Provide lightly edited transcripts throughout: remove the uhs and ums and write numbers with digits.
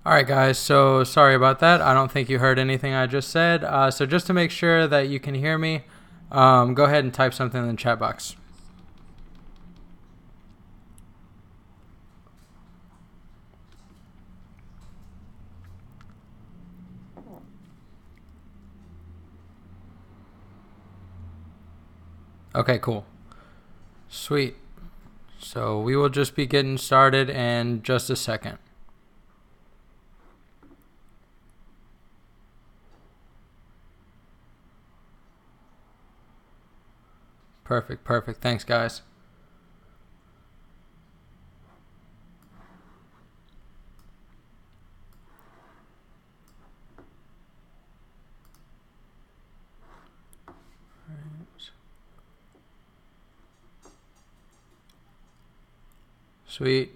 Alright guys, so sorry about that. I don't think you heard anything I just said. So just to make sure that you can hear me, go ahead and type something in the chat box. Okay, cool. Sweet. So we will just be getting started in just a second. Perfect. Thanks, guys. Sweet.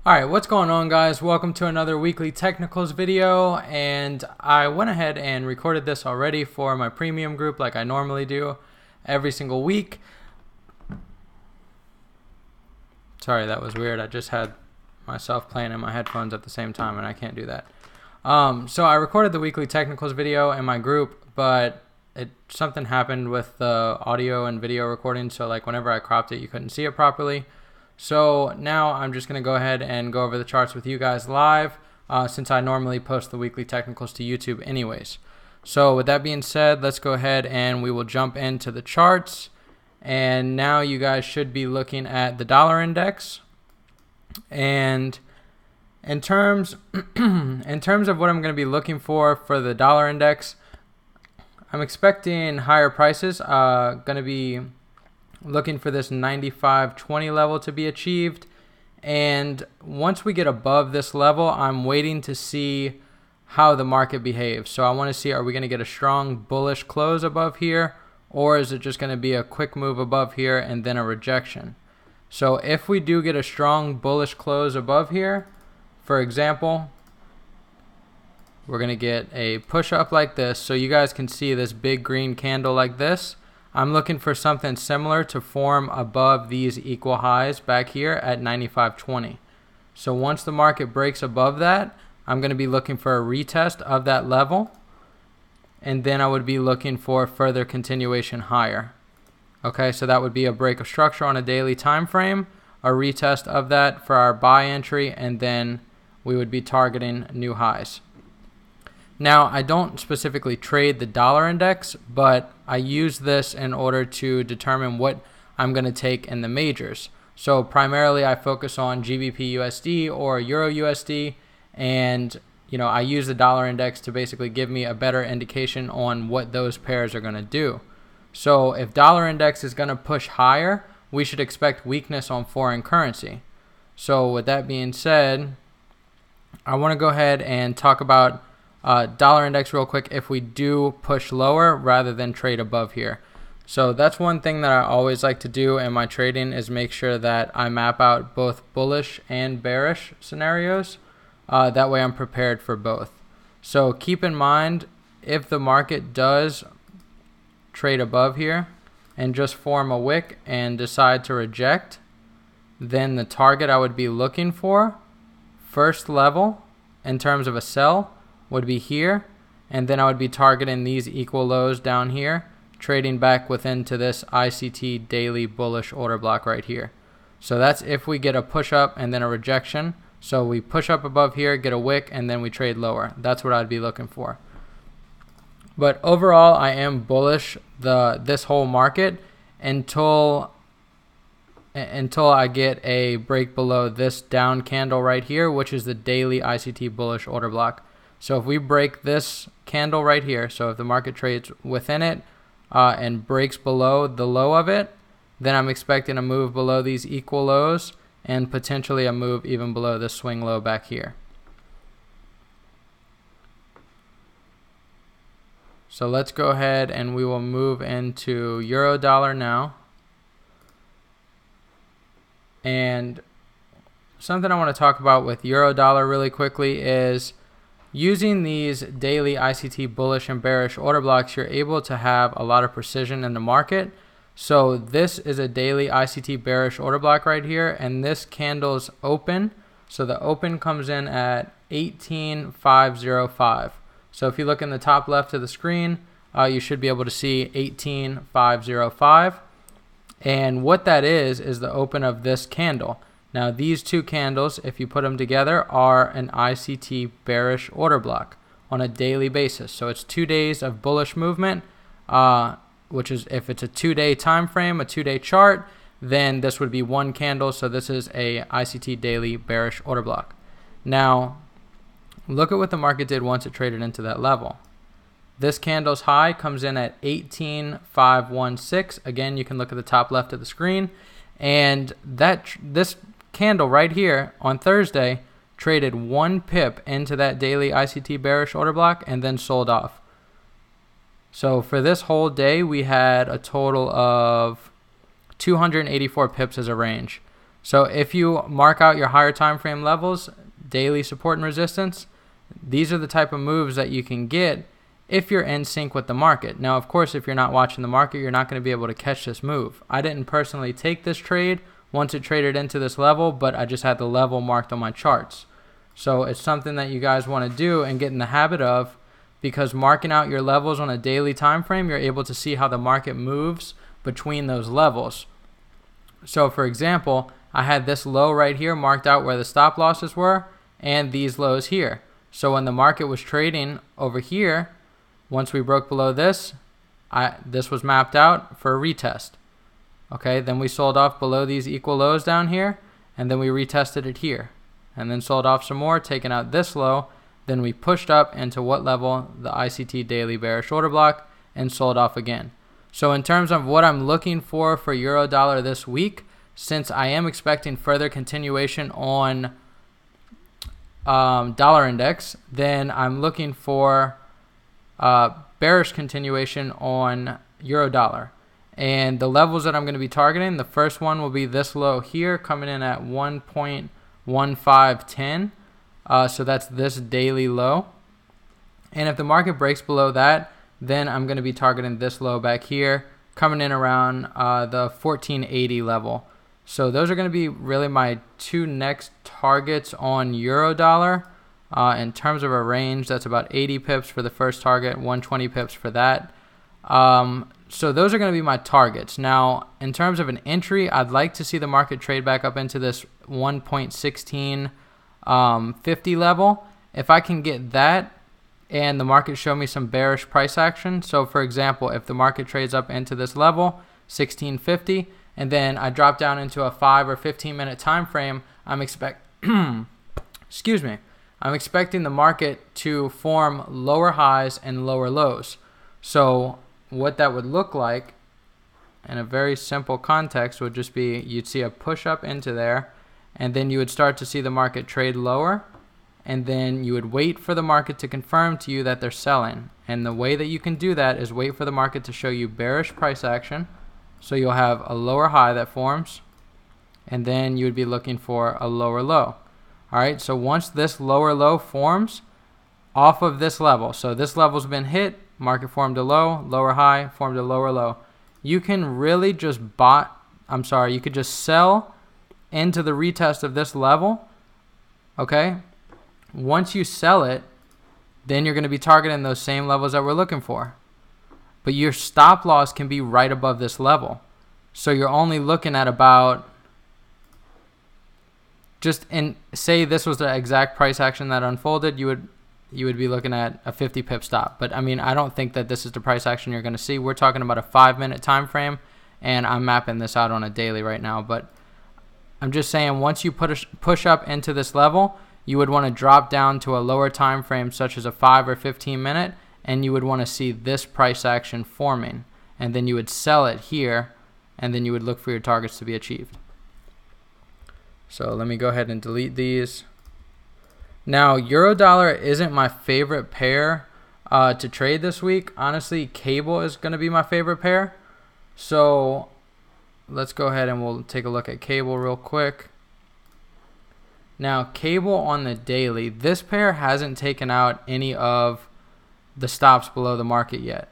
Alright, what's going on, guys? Welcome to another weekly technicals video, and I went ahead and recorded this already for my premium group like I normally do every single week. Sorry, that was weird. I just had myself playing in my headphones at the same time and I can't do that. So I recorded the weekly technicals video in my group, but something happened with the audio and video recording, so like whenever I cropped it you couldn't see it properly. So now I'm just going to go ahead and go over the charts with you guys live, since I normally post the weekly technicals to YouTube anyways. So with that being said, let's go ahead and we will jump into the charts. And now you guys should be looking at the dollar index. And in terms of what I'm going to be looking for the dollar index, I'm expecting higher prices. Going to be looking for this 95.20 level to be achieved, and once we get above this level, I'm waiting to see how the market behaves. So I want to see, are we going to get a strong bullish close above here, or is it just going to be a quick move above here and then a rejection? So if we do get a strong bullish close above here, for example, we're going to get a push up like this, so you guys can see this big green candle like this. I'm looking for something similar to form above these equal highs back here at 95.20. So once the market breaks above that, I'm going to be looking for a retest of that level, and then I would be looking for further continuation higher. Okay, so that would be a break of structure on a daily time frame, a retest of that for our buy entry, and then we would be targeting new highs. Now, I don't specifically trade the dollar index, but I use this in order to determine what I'm going to take in the majors. So primarily I focus on GBP USD or Euro USD, and I use the dollar index to basically give me a better indication on what those pairs are going to do. So if dollar index is going to push higher, we should expect weakness on foreign currency. So with that being said, I want to go ahead and talk about dollar index real quick if we do push lower rather than trade above here. So that's one thing that I always like to do in my trading, is make sure that I map out both bullish and bearish scenarios. That way I'm prepared for both. So keep in mind, if the market does trade above here and just form a wick and decide to reject, then the target I would be looking for, first level in terms of a sell, would be here, and then I would be targeting these equal lows down here, trading back within to this ICT daily bullish order block right here. So that's if we get a push up and then a rejection. So we push up above here, get a wick, and then we trade lower. That's what I'd be looking for. But overall, I am bullish this whole market until I get a break below this down candle right here, which is the daily ICT bullish order block. So if we break this candle right here, so if the market trades within it and breaks below the low of it, then I'm expecting a move below these equal lows and potentially a move even below this swing low back here. So let's go ahead and we will move into euro dollar now. And something I want to talk about with euro dollar really quickly is using these daily ICT bullish and bearish order blocks, you're able to have a lot of precision in the market. So this is a daily ICT bearish order block right here, and this candle's open. So the open comes in at 18,505. So if you look in the top left of the screen, you should be able to see 18,505. And what that is the open of this candle. Now these two candles, if you put them together, are an ICT bearish order block on a daily basis. So it's 2 days of bullish movement, which is, if it's a 2-day time frame, a 2-day chart, then this would be one candle. So this is a ICT daily bearish order block. Now look at what the market did once it traded into that level. This candle's high comes in at 18,516. Again, you can look at the top left of the screen, and this candle right here on Thursday traded 1 pip into that daily ICT bearish order block and then sold off. So for this whole day, we had a total of 284 pips as a range. So if you mark out your higher time frame levels, daily support and resistance, these are the type of moves that you can get if you're in sync with the market. Now, of course, if you're not watching the market, you're not going to be able to catch this move. I didn't personally take this trade once it traded into this level, but I just had the level marked on my charts. So it's something that you guys want to do and get in the habit of, because marking out your levels on a daily time frame, you're able to see how the market moves between those levels. So for example, I had this low right here marked out where the stop losses were, and these lows here. So when the market was trading over here, once we broke below this, this was mapped out for a retest. Okay, then we sold off below these equal lows down here, and then we retested it here, and then sold off some more, taking out this low. Then we pushed up into what level? The ICT daily bearish order block, and sold off again. So in terms of what I'm looking for euro dollar this week, since I am expecting further continuation on dollar index, then I'm looking for bearish continuation on euro dollar. And the levels that I'm going to be targeting, the first one will be this low here, coming in at 1.1510. So that's this daily low. And if the market breaks below that, then I'm going to be targeting this low back here, coming in around the 1480 level. So those are going to be really my two next targets on euro dollar. In terms of a range, that's about 80 pips for the first target, 120 pips for that. So those are going to be my targets. Now, in terms of an entry, I'd like to see the market trade back up into this 1.1650 level. If I can get that and the market show me some bearish price action, so for example, if the market trades up into this level, 1650, and then I drop down into a 5 or 15 minute time frame, I'm expecting the market to form lower highs and lower lows. So what that would look like in a very simple context would just be, you'd see a push up into there, and then you would start to see the market trade lower, and then you would wait for the market to confirm to you that they're selling. And the way that you can do that is wait for the market to show you bearish price action. So you'll have a lower high that forms, and then you would be looking for a lower low. All right, so once this lower low forms off of this level, so this level's been hit, market formed a low, lower high, formed a lower low. You can really just you could just sell into the retest of this level, okay? Once you sell it, then you're going to be targeting those same levels that we're looking for. But your stop loss can be right above this level. So you're only looking at about, say this was the exact price action that unfolded, you you would be looking at a 50 pip stop. But I mean, I don't think that this is the price action you're going to see. We're talking about a 5-minute time frame, and I'm mapping this out on a daily right now. But I'm just saying, once you push up into this level, you would want to drop down to a lower time frame, such as a 5 or 15 minute, and you would want to see this price action forming, and then you would sell it here, and then you would look for your targets to be achieved. So let me go ahead and delete these. Now, euro dollar isn't my favorite pair to trade this week. Honestly, cable is going to be my favorite pair. So let's go ahead and we'll take a look at cable real quick. Now, cable on the daily, this pair hasn't taken out any of the stops below the market yet.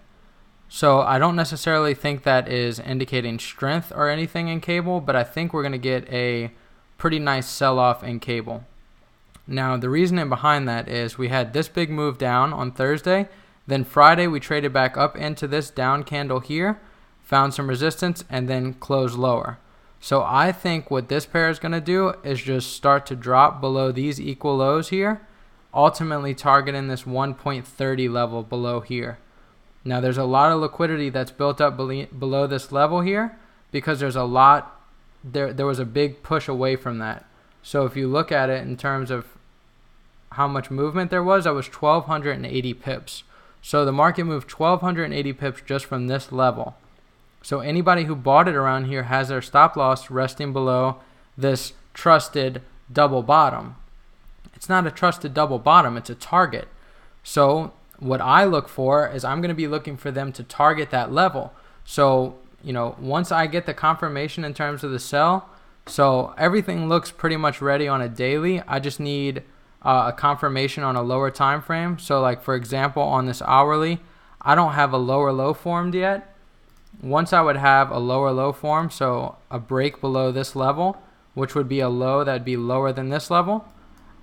So I don't necessarily think that is indicating strength or anything in cable, but I think we're going to get a pretty nice sell-off in cable. Now, the reasoning behind that is we had this big move down on Thursday. Then Friday, we traded back up into this down candle here, found some resistance, and then closed lower. So I think what this pair is going to do is just start to drop below these equal lows here, ultimately targeting this 1.30 level below here. Now, there's a lot of liquidity that's built up below this level here because there's a lot, there was a big push away from that. So if you look at it in terms of how much movement there was, that was 1,280 pips. So the market moved 1,280 pips just from this level. So anybody who bought it around here has their stop loss resting below this trusted double bottom. It's not a trusted double bottom, it's a target. So what I look for is I'm going to be looking for them to target that level. So, you know, once I get the confirmation in terms of the sell, so everything looks pretty much ready on a daily. I just need a confirmation on a lower time frame. So like, for example, on this hourly, I don't have a lower low formed yet. Once I would have a lower low form, so a break below this level, which would be a low that would be lower than this level,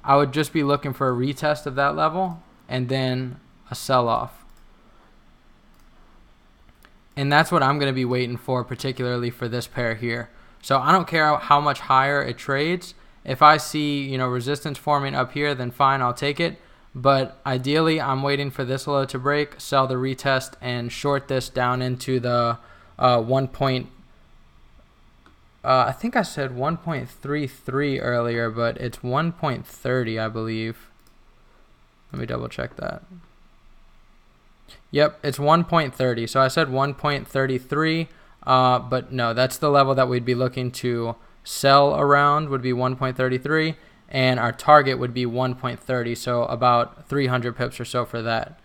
I would just be looking for a retest of that level and then a sell-off. And that's what I'm going to be waiting for, particularly for this pair here. So I don't care how much higher it trades. If I see, you know, resistance forming up here, then fine, I'll take it. But ideally, I'm waiting for this low to break, sell the retest, and short this down into the I think I said 1.33 earlier, but it's 1.30, I believe. Let me double check that. Yep, it's 1.30. So I said 1.33. But no, that's the level that we'd be looking to sell around, would be 1.33, and our target would be 1.30, so about 300 pips or so for that.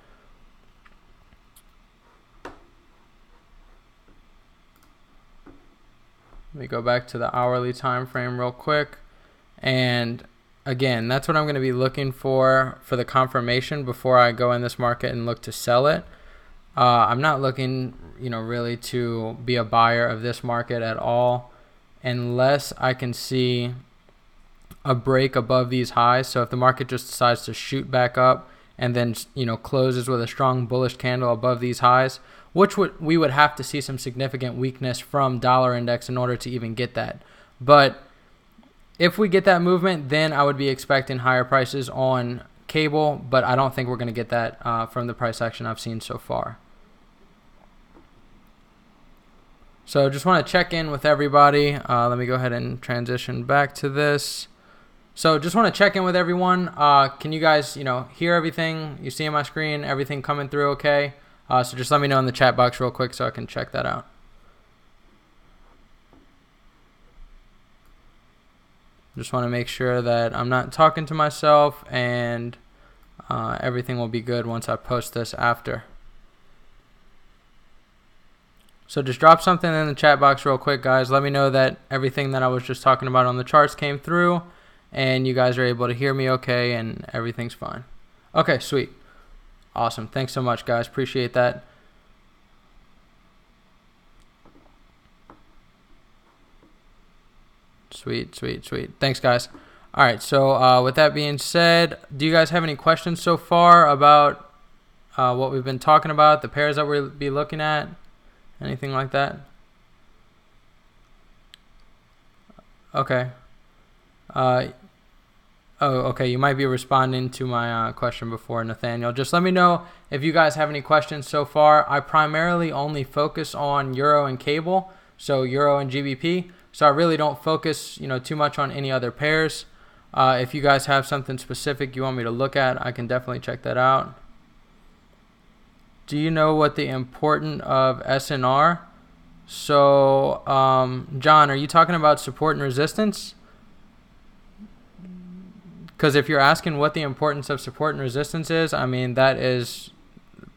Let me go back to the hourly time frame real quick, and again, that's what I'm going to be looking for the confirmation before I go in this market and look to sell it. I'm not looking, you know, really to be a buyer of this market at all unless I can see a break above these highs. So if the market just decides to shoot back up and then, you know, closes with a strong bullish candle above these highs, which we would have to see some significant weakness from dollar index in order to even get that. But if we get that movement, then I would be expecting higher prices on cable, but I don't think we're going to get that from the price action I've seen so far. So just want to check in with everybody. Let me go ahead and transition back to this. So just want to check in with everyone. Can you guys, you know, hear everything you see on my screen? Everything coming through okay? So just let me know in the chat box real quick so I can check that out. Just want to make sure that I'm not talking to myself, and everything will be good once I post this after. So just drop something in the chat box real quick, guys. Let me know that everything that I was just talking about on the charts came through and you guys are able to hear me okay and everything's fine. Okay, sweet. Awesome. Thanks so much, guys. Appreciate that. Sweet, sweet, sweet. Thanks, guys. All right, so with that being said, do you guys have any questions so far about what we've been talking about, the pairs that we'll be looking at? Anything like that? Okay. Oh, okay. You might be responding to my question before, Nathaniel. Just let me know if you guys have any questions so far. I primarily only focus on Euro and cable, so Euro and GBP. So I really don't focus, too much on any other pairs. If you guys have something specific you want me to look at, I can definitely check that out. Do you know what the importance of SNR? So, John, are you talking about support and resistance? Because if you're asking what the importance of support and resistance is, I mean, that is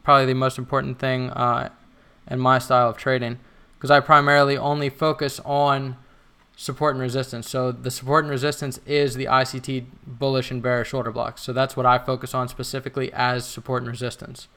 probably the most important thing in my style of trading. Because I primarily only focus on support and resistance. So the support and resistance is the ICT bullish and bearish order blocks. So that's what I focus on specifically as support and resistance.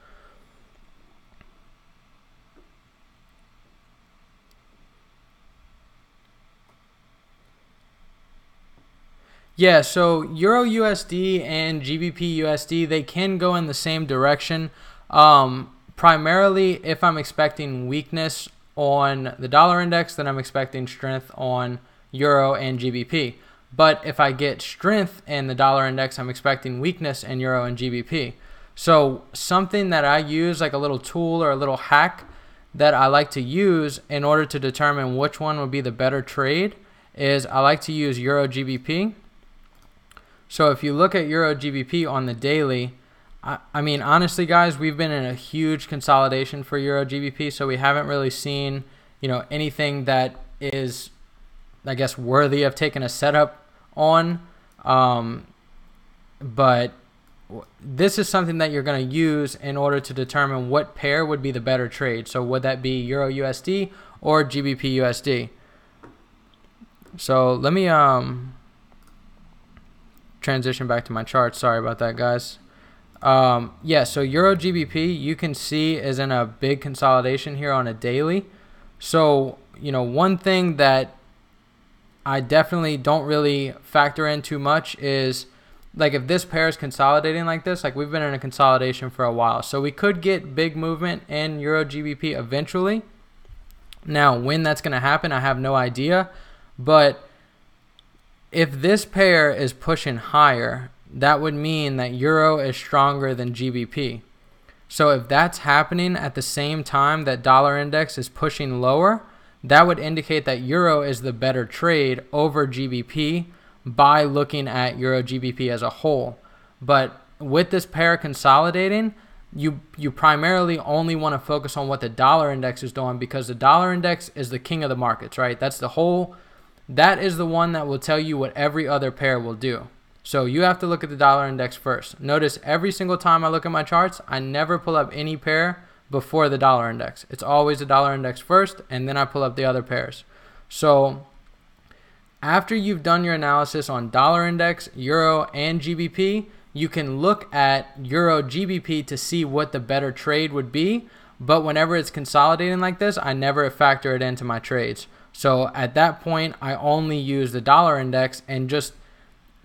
Yeah, so Euro USD and GBP USD, they can go in the same direction. Primarily, if I'm expecting weakness on the dollar index, then I'm expecting strength on Euro and GBP. But if I get strength in the dollar index, I'm expecting weakness in Euro and GBP. So something that I use, like a little tool or a little hack that I like to use in order to determine which one would be the better trade, is I like to use Euro GBP. So if you look at Euro GBP on the daily, I mean, honestly, guys, we've been in a huge consolidation for Euro GBP, so we haven't really seen, anything that is, I guess, worthy of taking a setup on. But this is something that you're going to use in order to determine what pair would be the better trade. So would that be Euro USD or GBP USD? So let me transition back to my chart. Sorry about that, guys. Yeah, so Euro GBP, you can see, is in a big consolidation here on a daily. So, one thing that I definitely don't really factor in too much is, like, if this pair is consolidating like this, like we've been in a consolidation for a while. So we could get big movement in Euro GBP eventually. Now, when that's going to happen, I have no idea. But if this pair is pushing higher, that would mean that Euro is stronger than GBP. So if that's happening at the same time that dollar index is pushing lower, that would indicate that Euro is the better trade over GBP by looking at Euro GBP as a whole. But with this pair consolidating, you primarily only want to focus on what the dollar index is doing, because the dollar index is the king of the markets, right? That is the one that will tell you what every other pair will do. So you have to look at the dollar index first. Notice every single time I look at my charts, I never pull up any pair before the dollar index. It's always the dollar index first, and then I pull up the other pairs. So after you've done your analysis on dollar index, Euro, and GBP, you can look at Euro GBP to see what the better trade would be. But whenever it's consolidating like this, I never factor it into my trades. So at that point, I only use the dollar index, and just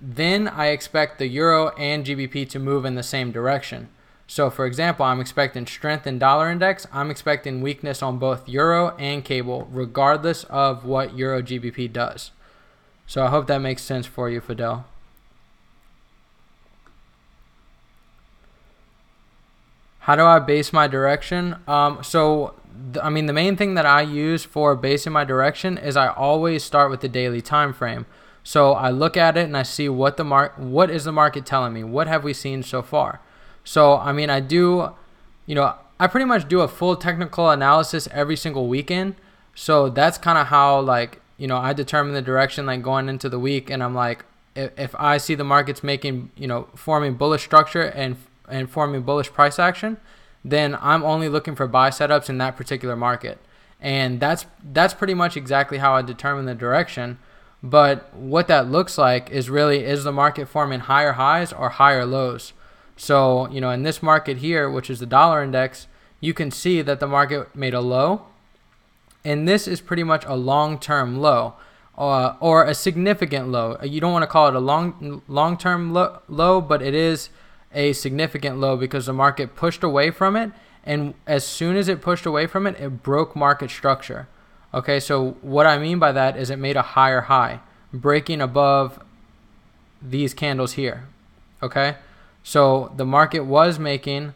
then I expect the Euro and GBP to move in the same direction. So for example, I'm expecting strength in dollar index. I'm expecting weakness on both Euro and cable, regardless of what Euro GBP does. So I hope that makes sense for you, Fidel. How do I base my direction? I mean, the main thing that I use for basing my direction is I always start with the daily time frame. So I look at it and I see what is the market telling me? What have we seen so far? So, I mean, I pretty much do a full technical analysis every single weekend. So that's kind of how, I determine the direction, going into the week. And I'm like, if I see the markets making, forming bullish structure and forming bullish price action, then I'm only looking for buy setups in that particular market. And that's pretty much exactly how I determine the direction. But what that looks like is the market forming higher highs or higher lows? So, in this market here, which is the dollar index, you can see that the market made a low. And this is pretty much a long-term low or a significant low. You don't want to call it a long-term low, but it is a significant low because the market pushed away from it. And as soon as it pushed away from it, it broke market structure. Okay, so what I mean by that is it made a higher high, breaking above these candles here. Okay, so the market was making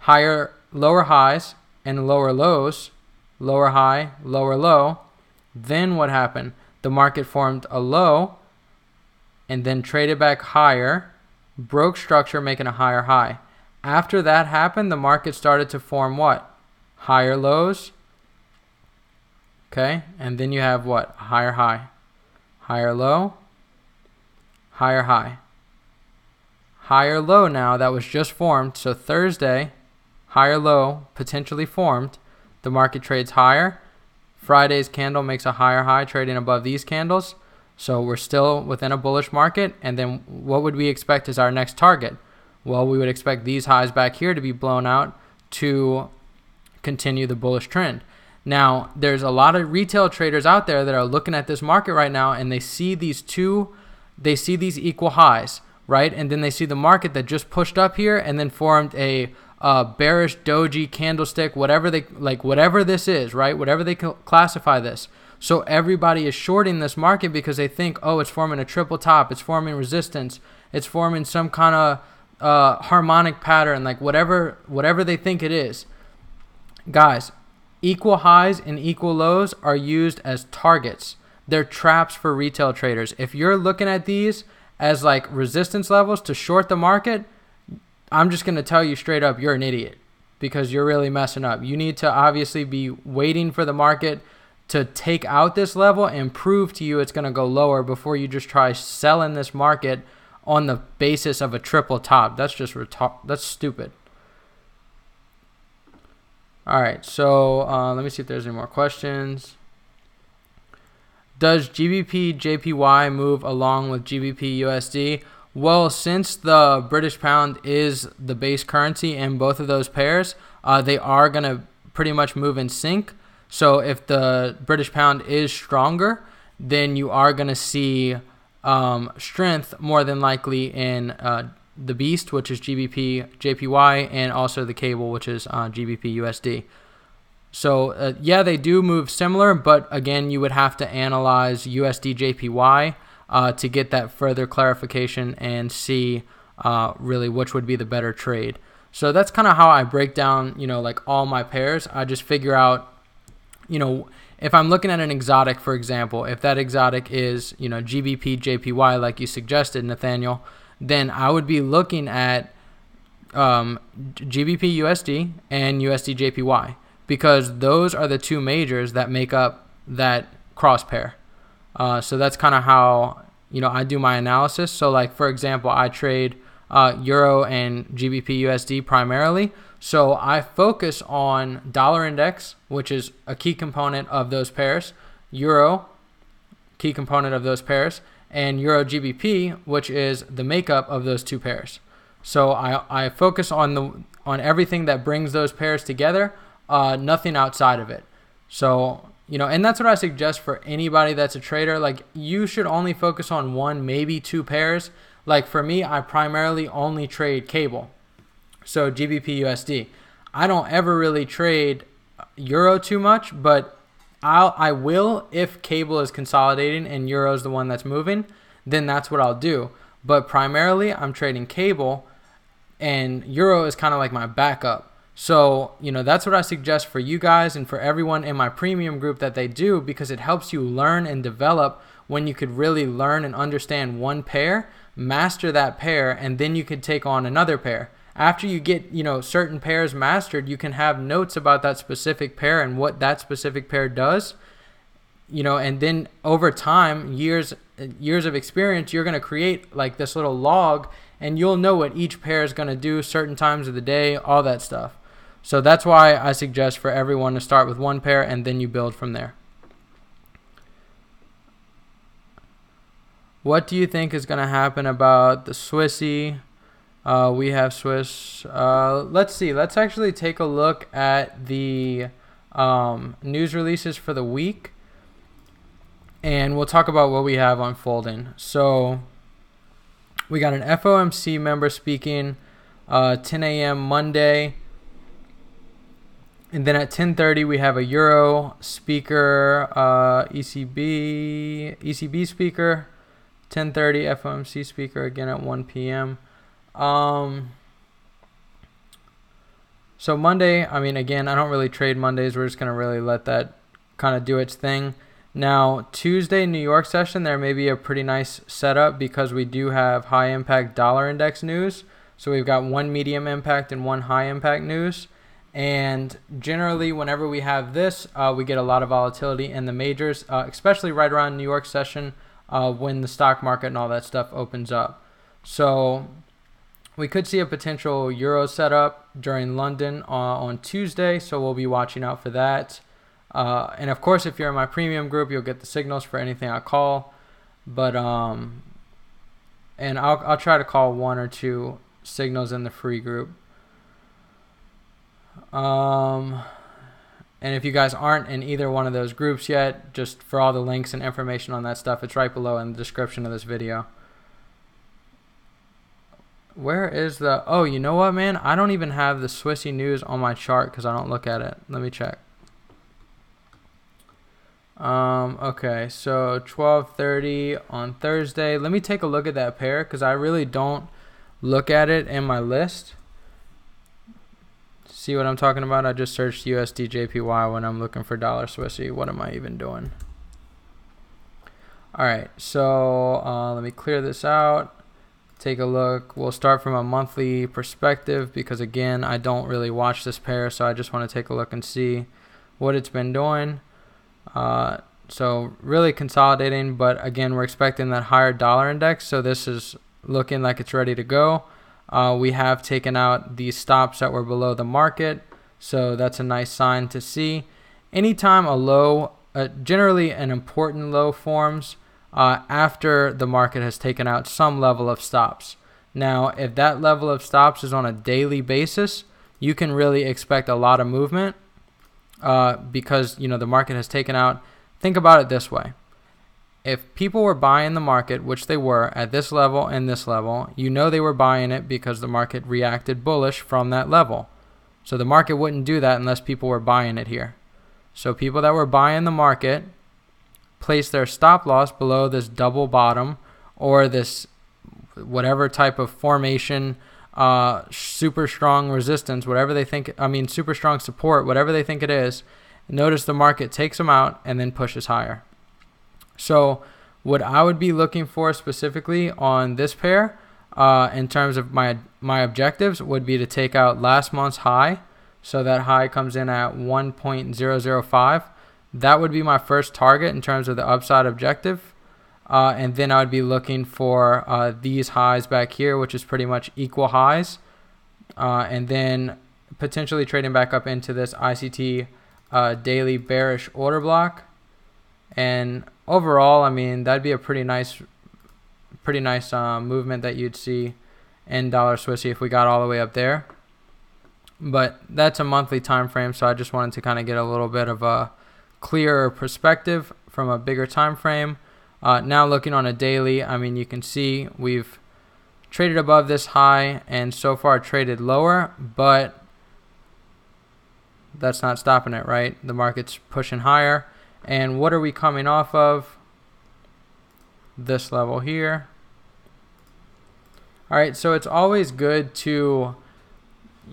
lower highs and lower lows, lower high, lower low. Then what happened? The market formed a low and then traded back higher, broke structure, making a higher high. After that happened, the market started to form what? Higher lows. Okay, and then you have what? Higher high, higher low, higher high, higher low now that was just formed. So Thursday, higher low potentially formed. The market trades higher. Friday's candle makes a higher high, trading above these candles. So we're still within a bullish market. And then what would we expect as our next target? Well, we would expect these highs back here to be blown out to continue the bullish trend. Now, there's a lot of retail traders out there that are looking at this market right now, and they see these equal highs, right? And then they see the market that just pushed up here and then formed a bearish doji candlestick, whatever this is, right? Whatever they classify this. So everybody is shorting this market because they think, oh, it's forming a triple top, it's forming resistance, it's forming some kind of harmonic pattern, like whatever they think it is. Guys, equal highs and equal lows are used as targets. They're traps for retail traders. If you're looking at these as like resistance levels to short the market, I'm just going to tell you straight up, you're an idiot because you're really messing up. You need to obviously be waiting for the market to take out this level and prove to you it's going to go lower before you just try selling this market on the basis of a triple top. That's just that's stupid. All right, so let me see if there's any more questions. Does GBP JPY move along with GBP USD? Well, since the British pound is the base currency in both of those pairs, they are going to pretty much move in sync. So if the British pound is stronger, then you are going to see strength more than likely in the beast, which is GBP JPY, and also the cable, which is GBP USD. So yeah, they do move similar, but again, you would have to analyze USD JPY to get that further clarification and see really which would be the better trade. So that's kind of how I break down, like all my pairs. I just figure out, if I'm looking at an exotic, for example, if that exotic is, GBP JPY, like you suggested, Nathaniel, then I would be looking at GBP USD and USD JPY because those are the two majors that make up that cross pair. So that's kind of how, I do my analysis. So like, for example, I trade Euro and GBP USD primarily. So I focus on dollar index, which is a key component of those pairs, Euro, key component of those pairs, and Euro GBP, which is the makeup of those two pairs. So I focus on everything that brings those pairs together, nothing outside of it. So, and that's what I suggest for anybody that's a trader. Like, you should only focus on one, maybe two pairs. Like for me, I primarily only trade cable. So GBP USD. I don't ever really trade Euro too much, but I will if cable is consolidating and Euro is the one that's moving, then that's what I'll do. But primarily I'm trading cable and Euro is kind of like my backup. So, that's what I suggest for you guys and for everyone in my premium group that they do, because it helps you learn and develop when you could really learn and understand one pair, master that pair, and then you could take on another pair. After you get, certain pairs mastered, you can have notes about that specific pair and what that specific pair does, and then over time, years of experience, you're going to create like this little log and you'll know what each pair is going to do certain times of the day, all that stuff. So that's why I suggest for everyone to start with one pair and then you build from there. What do you think is going to happen about the Swissy? We have Swiss. Let's see. Let's actually take a look at the news releases for the week. And we'll talk about what we have unfolding. So we got an FOMC member speaking 10 a.m. Monday. And then at 10:30 we have a Euro speaker, ECB speaker. 10:30 FOMC speaker again at 1 p.m. So Monday, I mean, again, I don't really trade Mondays. We're just going to really let that kind of do its thing. Now, Tuesday, New York session, there may be a pretty nice setup because we do have high impact dollar index news. So we've got one medium impact and one high impact news. And generally, whenever we have this, we get a lot of volatility in the majors, especially right around New York session when the stock market and all that stuff opens up. So we could see a potential euro setup during London on Tuesday, so we'll be watching out for that. And of course, if you're in my premium group, you'll get the signals for anything I call. But and I'll try to call one or two signals in the free group. And if you guys aren't in either one of those groups yet, just for all the links and information on that stuff, it's right below in the description of this video. Where is the... Oh, you know what, man? I don't even have the Swissy news on my chart because I don't look at it. Let me check. Okay, so 12:30 on Thursday. Let me take a look at that pair because I really don't look at it in my list. See what I'm talking about? I just searched USD JPY when I'm looking for dollar Swissy. What am I even doing? Alright, so let me clear this out. Take a look. We'll start from a monthly perspective because, again, I don't really watch this pair, so I just want to take a look and see what it's been doing. So really consolidating, but again, we're expecting that higher dollar index, so this is looking like it's ready to go. We have taken out these stops that were below the market, so that's a nice sign to see. Anytime a low, generally an important low forms after the market has taken out some level of stops. Now, if that level of stops is on a daily basis, you can really expect a lot of movement because, you know, the market has taken out. Think about it this way. If people were buying the market, which they were at this level and this level, you know they were buying it because the market reacted bullish from that level. So the market wouldn't do that unless people were buying it here. So people that were buying the market placed their stop loss below this double bottom or this whatever type of formation, super strong resistance, whatever they think, super strong support, whatever they think it is. Notice the market takes them out and then pushes higher. So what I would be looking for specifically on this pair in terms of my objectives would be to take out last month's high. So that high comes in at 1.005. That would be my first target in terms of the upside objective. And then I would be looking for these highs back here, which is pretty much equal highs. And then potentially trading back up into this ICT daily bearish order block. And overall, that'd be a pretty nice movement that you'd see in dollar Swissy if we got all the way up there. But that's a monthly time frame, so I just wanted to kind of get a little bit of a clearer perspective from a bigger time frame. Now looking on a daily, you can see we've traded above this high and so far traded lower, but that's not stopping it, right? The market's pushing higher. And what are we coming off of? This level here. All right, so it's always good to,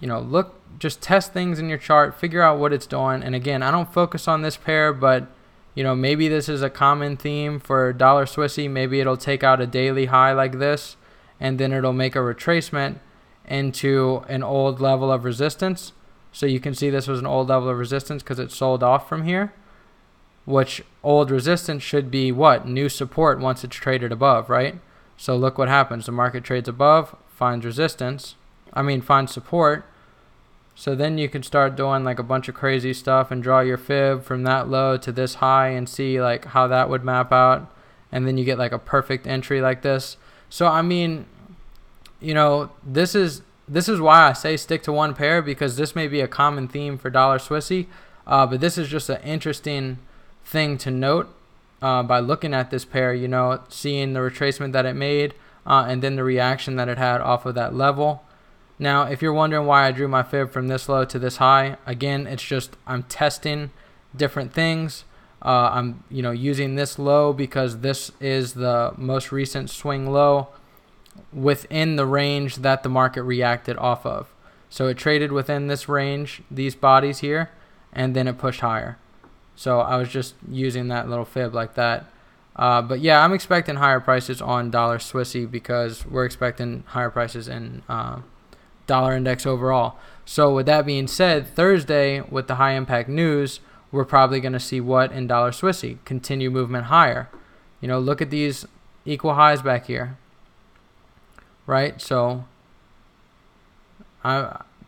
look, just test things in your chart, figure out what it's doing. And again, I don't focus on this pair, but maybe this is a common theme for dollar Swissy. Maybe it'll take out a daily high like this, and then it'll make a retracement into an old level of resistance. So you can see this was an old level of resistance because it sold off from here, which old resistance should be what? New support once it's traded above, right? So look what happens. The market trades above, finds finds support. So then you can start doing like a bunch of crazy stuff and draw your fib from that low to this high and see like how that would map out. And then you get like a perfect entry like this. So this is why I say stick to one pair, because this may be a common theme for dollar Swissy. But this is just an interesting thing to note by looking at this pair, seeing the retracement that it made and then the reaction that it had off of that level. Now, if you're wondering why I drew my fib from this low to this high, again, it's just I'm testing different things. I'm using this low because this is the most recent swing low within the range that the market reacted off of. So it traded within this range, these bodies here, and then it pushed higher. So I was just using that little fib like that. But yeah, I'm expecting higher prices on dollar Swissy because we're expecting higher prices in dollar index overall. So with that being said, Thursday with the high impact news, we're probably going to see what in dollar Swissy? Continue movement higher. Look at these equal highs back here. Right? So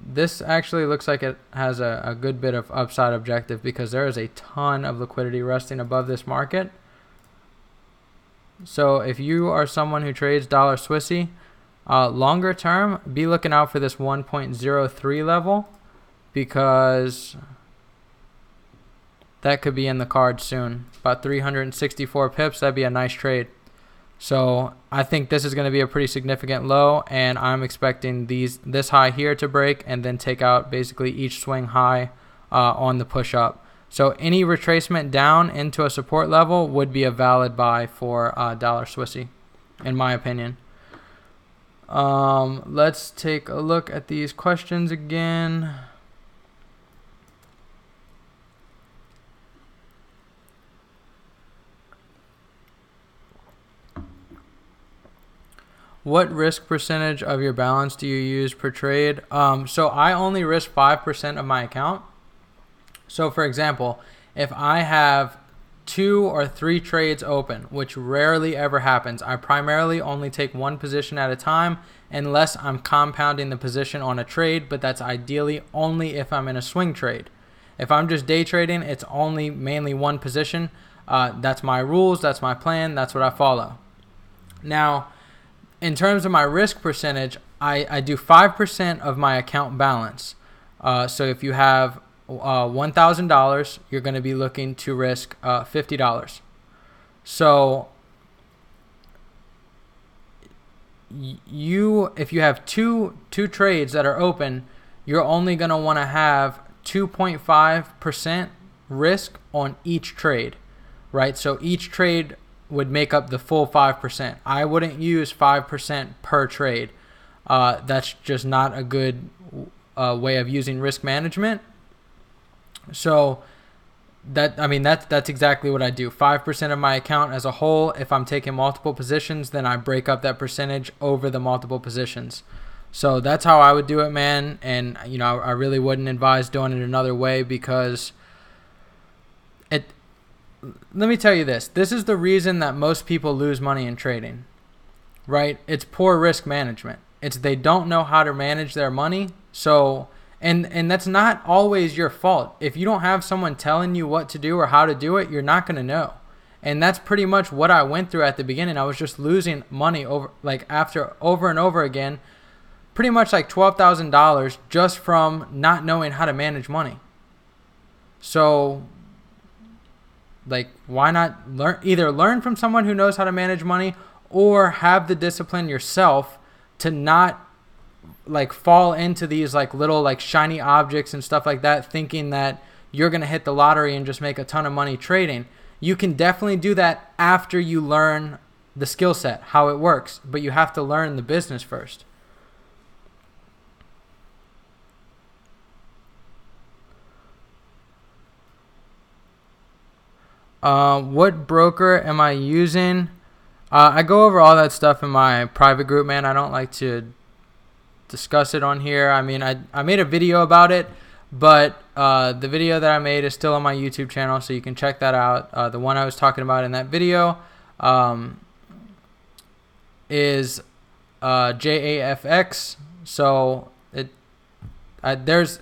this actually looks like it has a good bit of upside objective because there is a ton of liquidity resting above this market. So if you are someone who trades dollar Swissy, longer term, be looking out for this 1.03 level because that could be in the cards soon. About 364 pips, that'd be a nice trade. So I think this is going to be a pretty significant low, and I'm expecting this high here to break and then take out basically each swing high on the push up. So any retracement down into a support level would be a valid buy for dollar Swissy, in my opinion. Let's take a look at these questions again. What risk percentage of your balance do you use per trade? So I only risk 5% of my account. So for example, if I have 2 or 3 trades open, which rarely ever happens, I primarily only take one position at a time unless I'm compounding the position on a trade, but that's ideally only if I'm in a swing trade. If I'm just day trading, it's only mainly one position. That's my rules, that's my plan, that's what I follow. Now, in terms of my risk percentage, I do 5% of my account balance. So if you have $1,000, you're going to be looking to risk $50. So if you have two trades that are open, you're only going to want to have 2.5% risk on each trade, right? So each trade would make up the full 5%. I wouldn't use 5% per trade. That's just not a good way of using risk management. So that's exactly what I do. 5% of my account as a whole. If I'm taking multiple positions, then I break up that percentage over the multiple positions. So that's how I would do it, man. And I really wouldn't advise doing it another way because let me tell you this. This is the reason that most people lose money in trading, right? It's poor risk management. It's they don't know how to manage their money. So, and that's not always your fault. If you don't have someone telling you what to do or how to do it, you're not going to know. And that's pretty much what I went through at the beginning. I was just losing money over and over again, pretty much like $12,000 just from not knowing how to manage money. So, why not either learn from someone who knows how to manage money or have the discipline yourself to not fall into these little shiny objects and stuff like that, thinking that you're going to hit the lottery and just make a ton of money trading. You can definitely do that after you learn the skill set, how it works, but you have to learn the business first. What broker am I using? I go over all that stuff in my private group, man. I don't like to discuss it on here. I mean, I made a video about it, but the video that I made is still on my YouTube channel, so you can check that out. The one I was talking about in that video is Jrod4x. So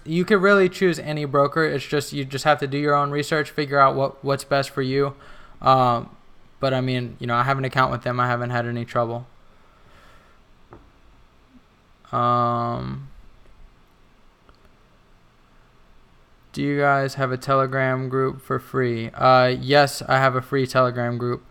you could really choose any broker. It's just you just have to do your own research, figure out what's best for you. But I mean, I have an account with them. I haven't had any trouble. Do you guys have a Telegram group for free? Yes, I have a free Telegram group.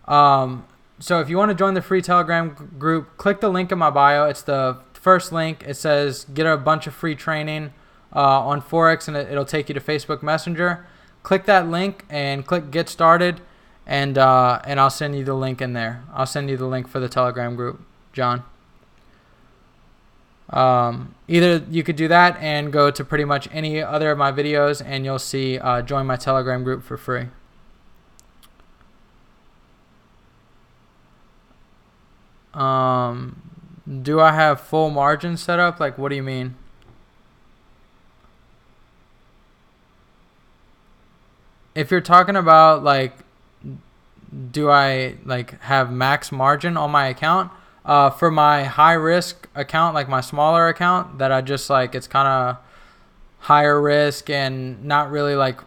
So if you want to join the free Telegram group, click the link in my bio. It's the first link. It says get a bunch of free training on Forex, and it'll take you to Facebook Messenger. click that link and click get started, and I'll send you the link in there. I'll send you the link for the Telegram group, John. Either you could do that and go to pretty much any other of my videos, and you'll see join my Telegram group for free. Do I have full margin set up? Like, what do you mean? If you're talking about like, do I like have max margin on my account? For my high risk account, like my smaller account that I just like, it's kind of higher risk and not really like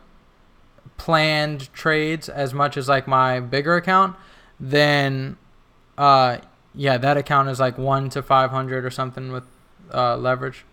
planned trades as much as like my bigger account, then yeah, that account is like 1 to 500 or something with leverage.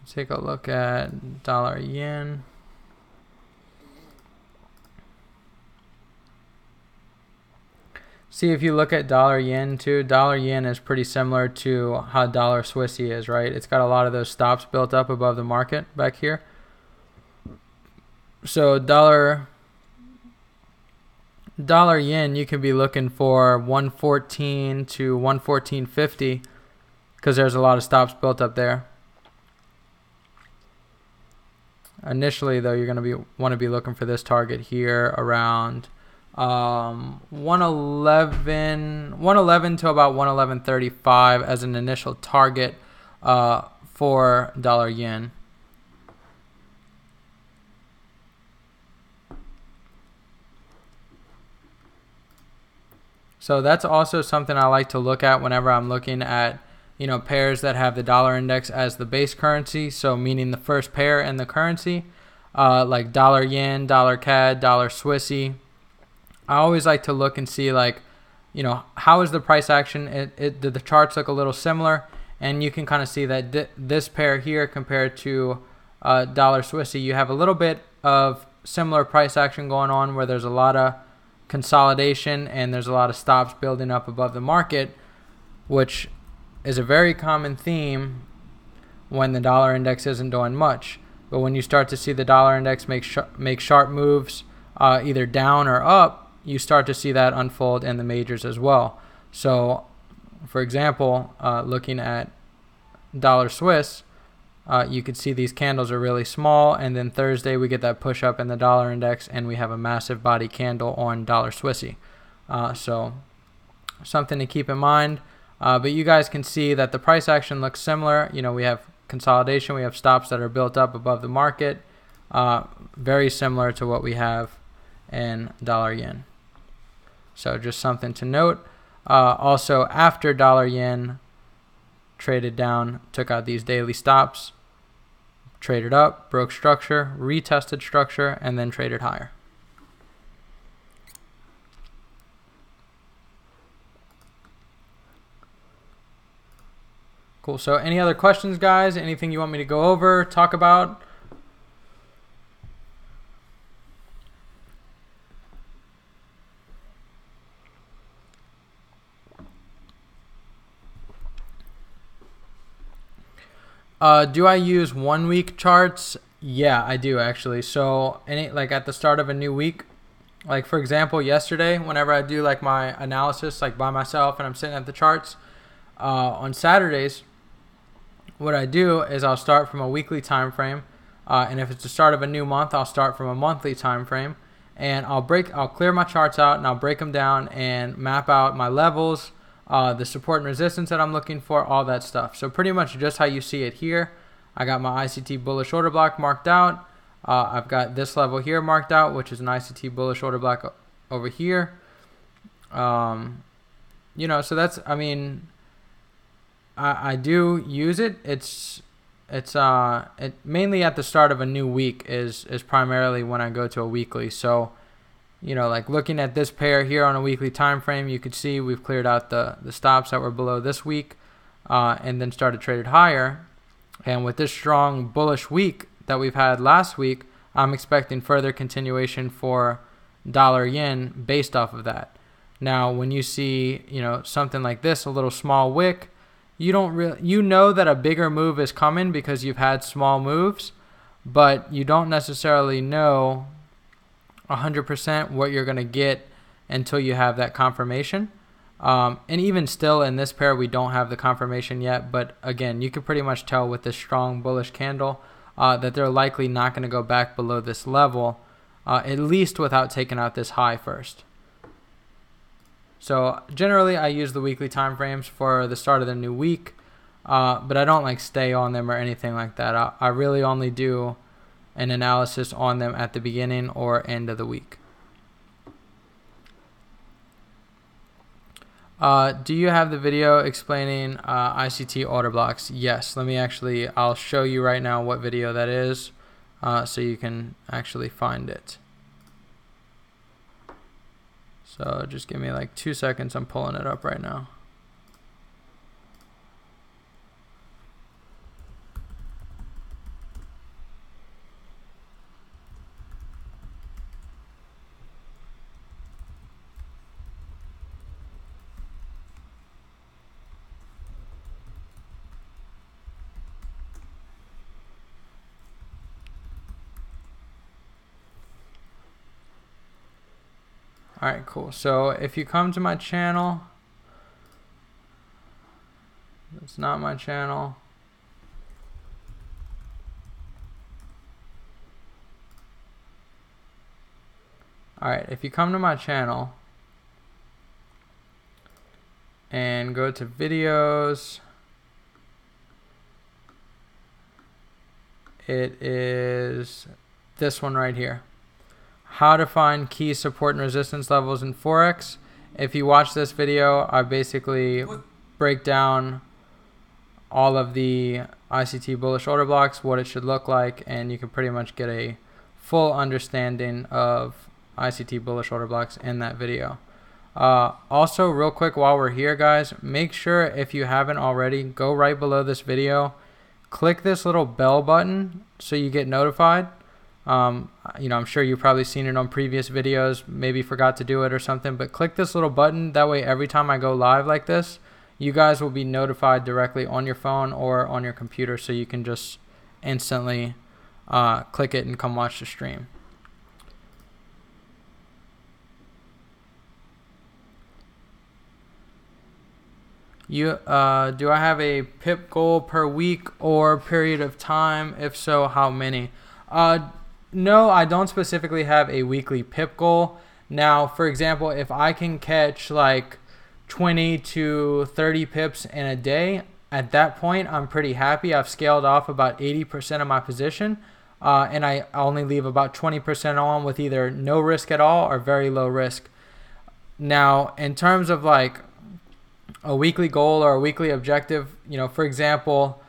Take a look at dollar yen. See, if you look at dollar yen too, dollar yen is pretty similar to how dollar Swissy is, right? It's got a lot of those stops built up above the market back here. So dollar yen, you can be looking for 114 to 114.50 because there's a lot of stops built up there. Initially, though, you're going to want to be looking for this target here around 111 to about 111.35 as an initial target for dollar yen. So that's also something I like to look at whenever I'm looking at, you know, pairs that have the dollar index as the base currency, so meaning the first pair in the currency, like dollar yen, dollar CAD, dollar Swissy. I always like to look and see, like, you know, how is the price action? Do the charts look a little similar? And you can kind of see that this pair here compared to dollar Swissy, you have a little bit of similar price action going on where there's a lot of consolidation and there's a lot of stops building up above the market, which is a very common theme when the dollar index isn't doing much. But when you start to see the dollar index make sharp moves either down or up, you start to see that unfold in the majors as well. So, for example, looking at dollar Swiss, you could see these candles are really small, and then Thursday we get that push up in the dollar index and we have a massive body candle on dollar Swissy. So something to keep in mind. But you guys can see that the price action looks similar. You know, we have consolidation, we have stops that are built up above the market, very similar to what we have in dollar yen. So just something to note. Also, after dollar yen traded down, took out these daily stops, traded up, broke structure, retested structure, and then traded higher. Cool. So any other questions, guys? Anything you want me to go over, talk about? Do I use 1 week charts? Yeah, I do actually. So like at the start of a new week, like for example, yesterday, whenever I do like my analysis, like by myself and I'm sitting at the charts, on Saturdays, what I do is I'll start from a weekly time frame, and if it's the start of a new month, I'll start from a monthly time frame, and I'll clear my charts out and I'll break them down and map out my levels, the support and resistance that I'm looking for, all that stuff. So pretty much just how you see it here. I got my ICT bullish order block marked out. I've got this level here marked out, which is an ICT bullish order block over here. You know, so that's, I mean, I do use it. It's it's mainly at the start of a new week is primarily when I go to a weekly. So, you know, like looking at this pair here on a weekly time frame, you could see we've cleared out the stops that were below this week, and then started traded higher. And with this strong bullish week that we've had last week, I'm expecting further continuation for dollar yen based off of that. Now, when you see, you know, something like this, a little small wick, you know that a bigger move is coming because you've had small moves, but you don't necessarily know 100% what you're going to get until you have that confirmation. And even still in this pair, we don't have the confirmation yet. But again, you can pretty much tell with this strong bullish candle that they're likely not going to go back below this level, at least without taking out this high first. So generally, I use the weekly time frames for the start of the new week, but I don't like stay on them or anything like that. I really only do an analysis on them at the beginning or end of the week. Do you have the video explaining ICT order blocks? Yes. I'll show you right now what video that is, so you can actually find it. So just give me like 2 seconds. I'm pulling it up right now. Alright, cool. So if you come to my channel, it's not my channel. Alright, if you come to my channel and go to videos, it is this one right here. How to find key support and resistance levels in Forex. If you watch this video, I basically break down all of the ICT bullish order blocks, what it should look like, and you can pretty much get a full understanding of ICT bullish order blocks in that video. Also, real quick while we're here, guys, make sure if you haven't already, go right below this video, click this little bell button so you get notified. You know, I'm sure you've probably seen it on previous videos, maybe forgot to do it or something, but click this little button. That way, every time I go live like this, you guys will be notified directly on your phone or on your computer, so you can just instantly click it and come watch the stream. Do I have a pip goal per week or period of time? If so, how many? No, I don't specifically have a weekly pip goal. Now, for example, if I can catch like 20 to 30 pips in a day, at that point, I'm pretty happy. I've scaled off about 80% of my position, and I only leave about 20% on with either no risk at all or very low risk. Now, in terms of like a weekly goal or a weekly objective, you know, for example,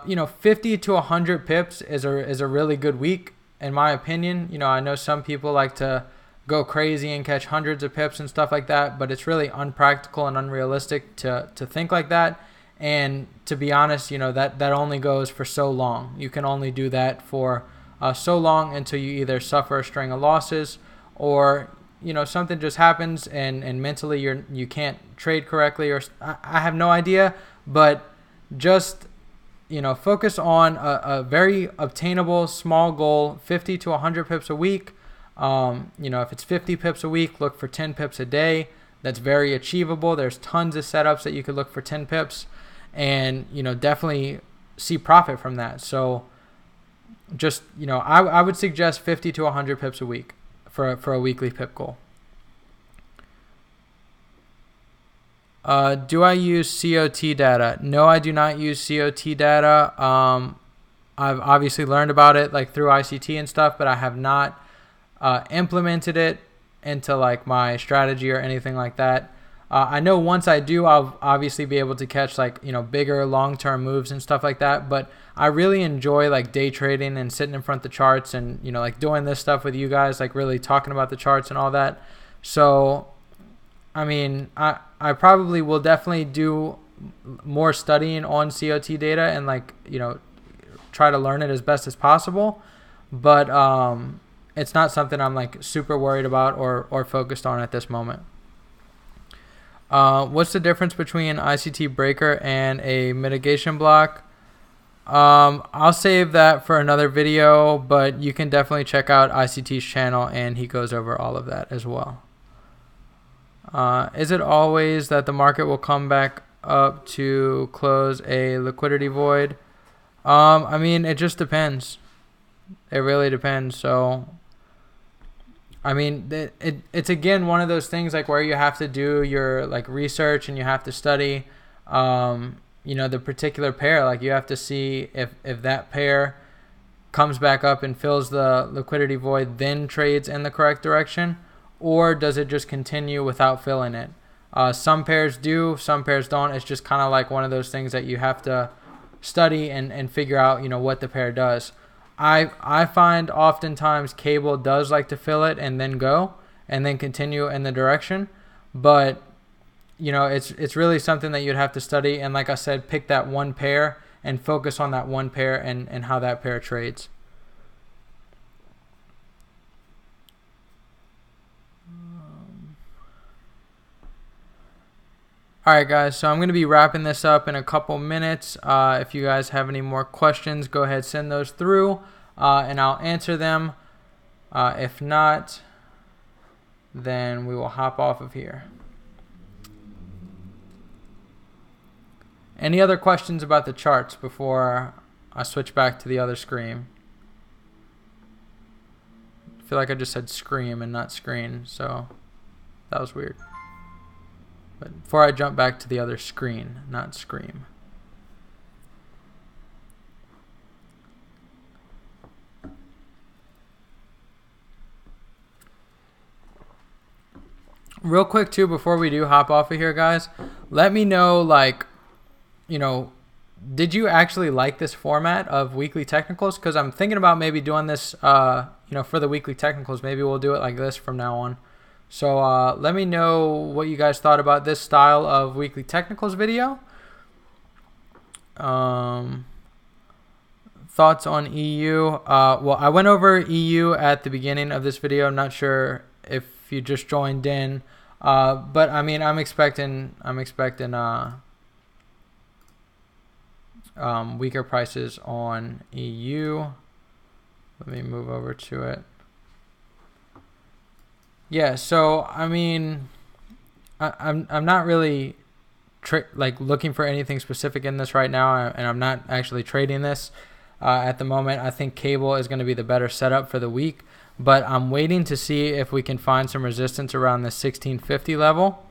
you know, 50 to 100 pips is a really good week, in my opinion. You know, I know some people like to go crazy and catch hundreds of pips and stuff like that, but it's really unpractical and unrealistic to think like that. And to be honest, you know, that only goes for so long. You can only do that for so long until you either suffer a string of losses or, you know, something just happens and mentally you can't trade correctly, or I have no idea, but just, you know, focus on a very obtainable small goal, 50 to 100 pips a week. You know, if it's 50 pips a week, look for 10 pips a day. That's very achievable. There's tons of setups that you could look for 10 pips and, you know, definitely see profit from that. So just, you know, I would suggest 50 to 100 pips a week for a weekly pip goal. Do I use COT data? No, I do not use COT data. I've obviously learned about it like through ICT and stuff, but I have not implemented it into like my strategy or anything like that. I know once I do, I'll obviously be able to catch like, bigger long-term moves and stuff like that. But I really enjoy like day trading and sitting in front of the charts and, like doing this stuff with you guys, like really talking about the charts and all that. So, I mean, I probably will definitely do more studying on COT data and like, try to learn it as best as possible. But it's not something I'm like super worried about or focused on at this moment. What's the difference between ICT breaker and a mitigation block? I'll save that for another video, but you can definitely check out ICT's channel and he goes over all of that as well. Is it always that the market will come back up to close a liquidity void? I mean, it just depends. It really depends. So, I mean, it's again one of those things like where you have to do your like research and you have to study, the particular pair. Like you have to see if that pair comes back up and fills the liquidity void, then trades in the correct direction, or does it just continue without filling it? Some pairs do, some pairs don't. It's just kind of like one of those things that you have to study and figure out, what the pair does. I find oftentimes cable does like to fill it and then go and then continue in the direction, but it's really something that you'd have to study, and like I said, pick that one pair and focus on that one pair and how that pair trades. Alright guys, so I'm going to be wrapping this up in a couple minutes. If you guys have any more questions, go ahead, send those through and I'll answer them. If not, then we will hop off of here. Any other questions about the charts before I switch back to the other screen? I feel like I just said scream and not screen, so that was weird. But before I jump back to the other screen, not scream. Real quick too, before we do hop off of here, guys, let me know, like, did you actually like this format of weekly technicals? Because I'm thinking about maybe doing this, for the weekly technicals. Maybe we'll do it like this from now on. So let me know what you guys thought about this style of weekly technicals video. Thoughts on EU? Well, I went over EU at the beginning of this video. I'm not sure if you just joined in, but I mean, I'm expecting weaker prices on EU. Let me move over to it. Yeah, so I mean, I'm not really looking for anything specific in this right now, and I'm not actually trading this at the moment. I think cable is going to be the better setup for the week, but I'm waiting to see if we can find some resistance around the 1650 level,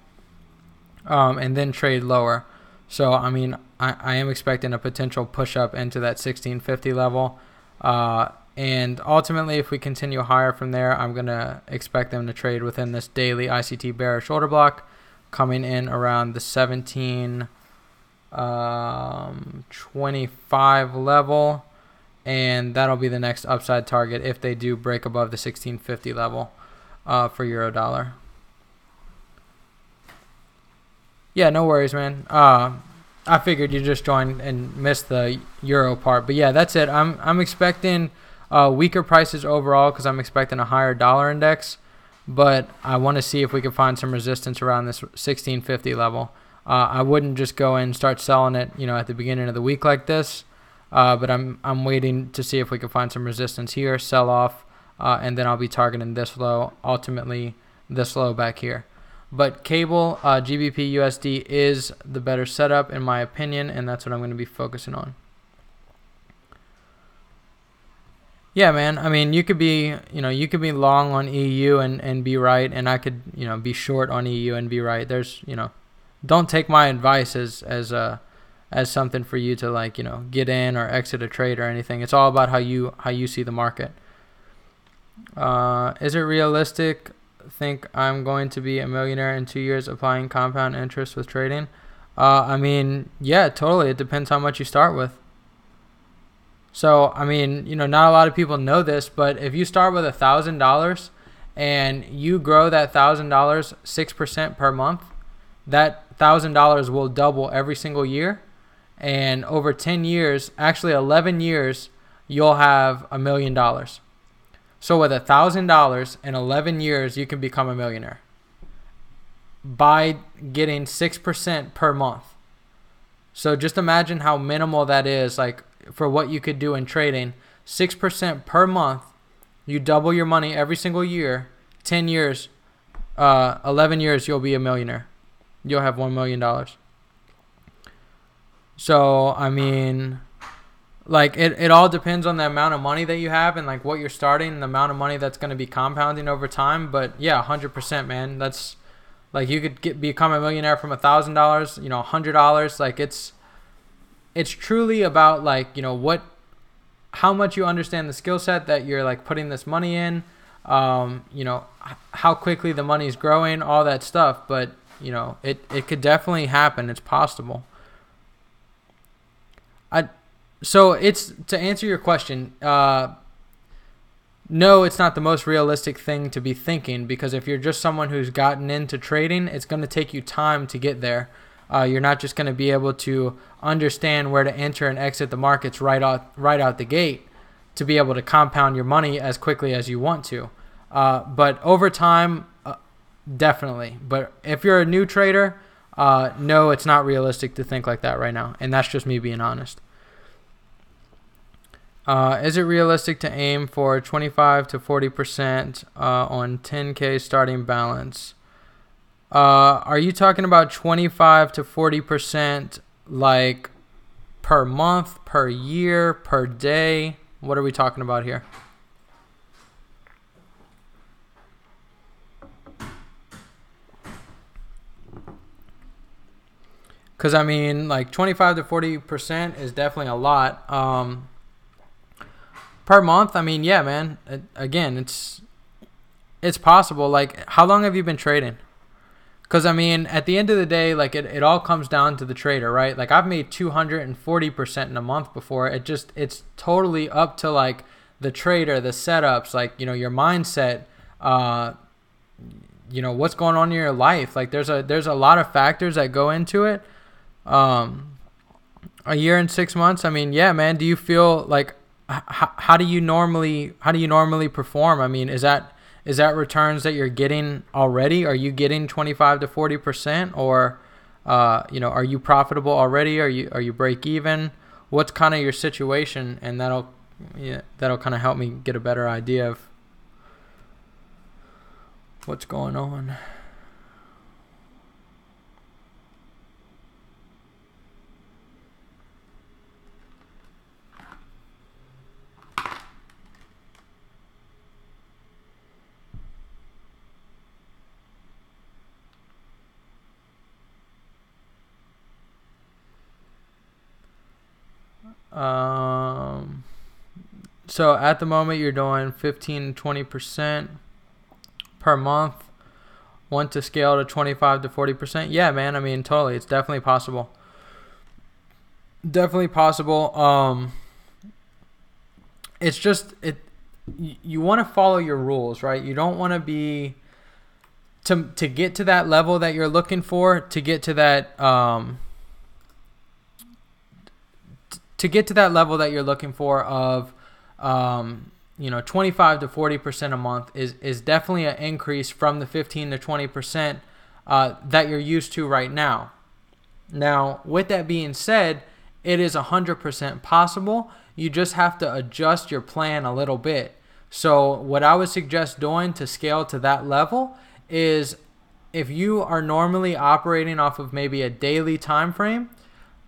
and then trade lower. So I mean, I am expecting a potential push up into that 1650 level. And ultimately, if we continue higher from there, I'm going to expect them to trade within this daily ICT bearish order block, coming in around the 1725 level. And that'll be the next upside target if they do break above the 1650 level for euro dollar. Yeah, no worries, man. I figured you just joined and missed the euro part. But yeah, that's it. I'm expecting weaker prices overall because I'm expecting a higher dollar index, but I want to see if we can find some resistance around this 1650 level. I wouldn't just go and start selling it, at the beginning of the week like this, but I'm waiting to see if we can find some resistance here, sell off, and then I'll be targeting this low, ultimately this low back here. But cable, GBP USD is the better setup in my opinion, and that's what I'm going to be focusing on. Yeah, man. I mean, you could be long on EU and be right, and I could, be short on EU and be right. There's, don't take my advice as something for you to get in or exit a trade or anything. It's all about how you see the market. Is it realistic think I'm going to be a millionaire in 2 years applying compound interest with trading? I mean, yeah, totally. It depends how much you start with. So, I mean, not a lot of people know this, but if you start with $1,000 and you grow that $1,000 6% per month, that $1,000 will double every single year. And over 10 years, actually 11 years, you'll have $1 million. So with $1,000 in 11 years, you can become a millionaire by getting 6% per month. So just imagine how minimal that is, like for what you could do in trading. 6% per month, you double your money every single year. 10 years, 11 years, you'll be a millionaire. You'll have $1 million. So, I mean, like it all depends on the amount of money that you have and like what you're starting and the amount of money that's going to be compounding over time. But yeah, 100%, man. That's like you could become a millionaire from $1,000, $100. Like it's truly about like, how much you understand the skill set that you're like putting this money in, how quickly the money's growing, all that stuff. But, it could definitely happen. It's possible. So it's to answer your question, no, it's not the most realistic thing to be thinking, because if you're just someone who's gotten into trading, it's going to take you time to get there. You're not just going to be able to understand where to enter and exit the markets right out the gate to be able to compound your money as quickly as you want to. But over time, definitely. But if you're a new trader, no, it's not realistic to think like that right now. And that's just me being honest. Is it realistic to aim for 25 to 40% on 10K starting balance? Are you talking about 25 to 40% like per month, per year, per day? What are we talking about here? Because, I mean, like 25 to 40% is definitely a lot. Per month, I mean, yeah, man. Again, it's possible. Like, how long have you been trading? Because, I mean, at the end of the day, like, it all comes down to the trader, right? Like, I've made 240% in a month before. It's totally up to, like, the trader, the setups, like, your mindset, what's going on in your life. Like, there's a lot of factors that go into it. A year and 6 months, I mean, yeah, man. Do you feel like how do you normally perform? I mean, is that returns that you're getting already? Are you getting 25 to 40%, or are you profitable already? Are you break even? What's kind of your situation? And that'll kind of help me get a better idea of what's going on. So at the moment you're doing 15 to 20% per month. Want to scale to 25 to 40%? Yeah, man. I mean, totally. It's definitely possible. Definitely possible. It's just you want to follow your rules, right? You don't want to be to get to that level that you're looking for, to get to that level that you're looking for of 25 to 40% a month is definitely an increase from the 15 to 20% that you're used to right now. Now, with that being said, it is 100% possible. You just have to adjust your plan a little bit. So what I would suggest doing to scale to that level is, if you are normally operating off of maybe a daily time frame,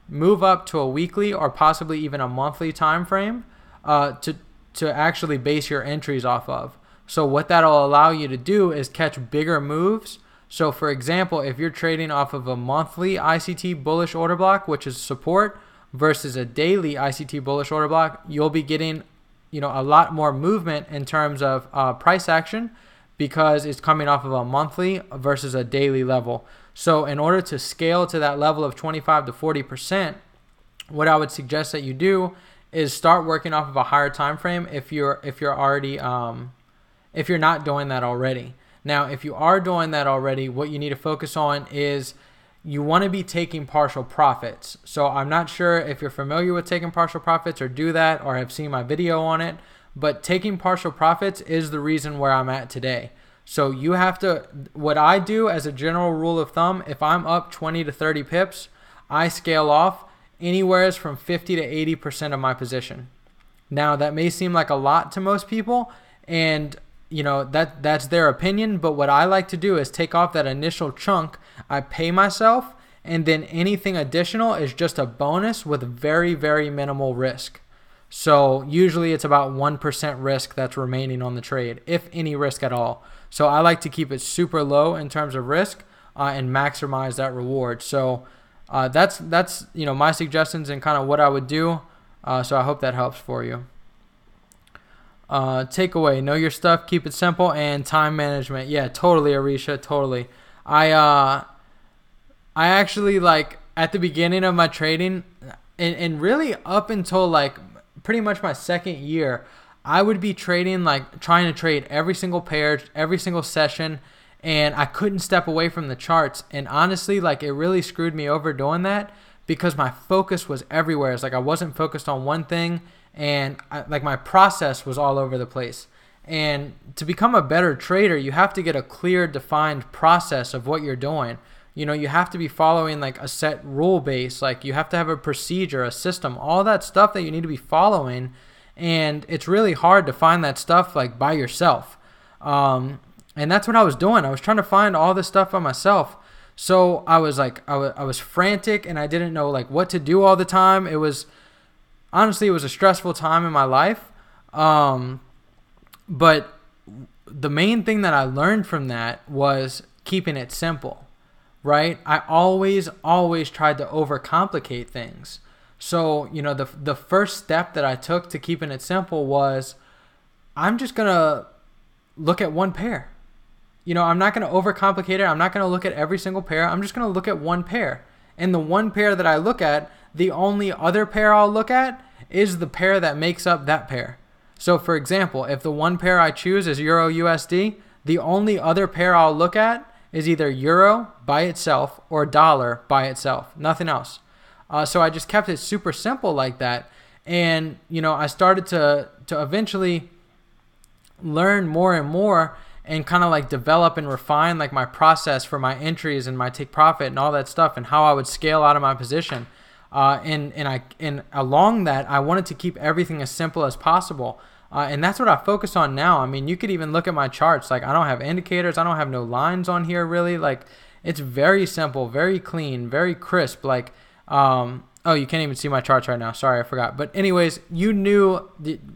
move up to a weekly or possibly even a monthly time frame to actually base your entries off of. So what that'll allow you to do is catch bigger moves. So for example, if you're trading off of a monthly ICT bullish order block, which is support, versus a daily ICT bullish order block, you'll be getting a lot more movement in terms of price action, because it's coming off of a monthly versus a daily level. So in order to scale to that level of 25 to 40%, what I would suggest that you do is start working off of a higher time frame if you're already if you're not doing that already. Now, if you are doing that already, what you need to focus on is you want to be taking partial profits. So I'm not sure if you're familiar with taking partial profits or do that or have seen my video on it, but taking partial profits is the reason where I'm at today. So you have to, what I do as a general rule of thumb, if I'm up 20 to 30 pips, I scale off anywhere from 50 to 80% of my position. Now that may seem like a lot to most people, and you know that's their opinion, but what I like to do is take off that initial chunk, I pay myself, and then anything additional is just a bonus with very, very minimal risk. So usually it's about 1% risk that's remaining on the trade, if any risk at all. So I like to keep it super low in terms of risk and maximize that reward. So that's you know, my suggestions and kind of what I would do. So I hope that helps for you. Takeaway: know your stuff, keep it simple, and time management. Yeah, totally, Arisha, totally. I actually, like, at the beginning of my trading, and really up until like pretty much my second year, I would be trading, like trying to trade every single pair, every single session, and I couldn't step away from the charts. And honestly, like, it really screwed me over doing that because my focus was everywhere. It's like I wasn't focused on one thing, and like my process was all over the place. And to become a better trader, you have to get a clear, defined process of what you're doing. You know, you have to be following like a set rule base. Like, you have to have a procedure, a system, all that stuff that you need to be following. And it's really hard to find that stuff like by yourself. And that's what I was doing. I was trying to find all this stuff by myself. So I was like, I was frantic, and I didn't know like what to do all the time. It was, honestly, it was a stressful time in my life. But the main thing that I learned from that was keeping it simple, right? I always tried to overcomplicate things. So, you know, the first step that I took to keeping it simple was, I'm just going to look at one pair. You know, I'm not going to overcomplicate it. I'm not going to look at every single pair. I'm just going to look at one pair. And the one pair that I look at, the only other pair I'll look at is the pair that makes up that pair. So for example, if the one pair I choose is Euro USD, the only other pair I'll look at is either Euro by itself or dollar by itself, nothing else. So I just kept it super simple like that. And, you know, I started to eventually learn more and more and kind of like develop and refine like my process for my entries and my take profit and all that stuff, and how I would scale out of my position. And along that, I wanted to keep everything as simple as possible. And that's what I focus on now. I mean, you could even look at my charts. Like, I don't have indicators. I don't have no lines on here, really. Like, it's very simple, very clean, very crisp. Like, oh, you can't even see my charts right now. Sorry, I forgot. But anyways, you knew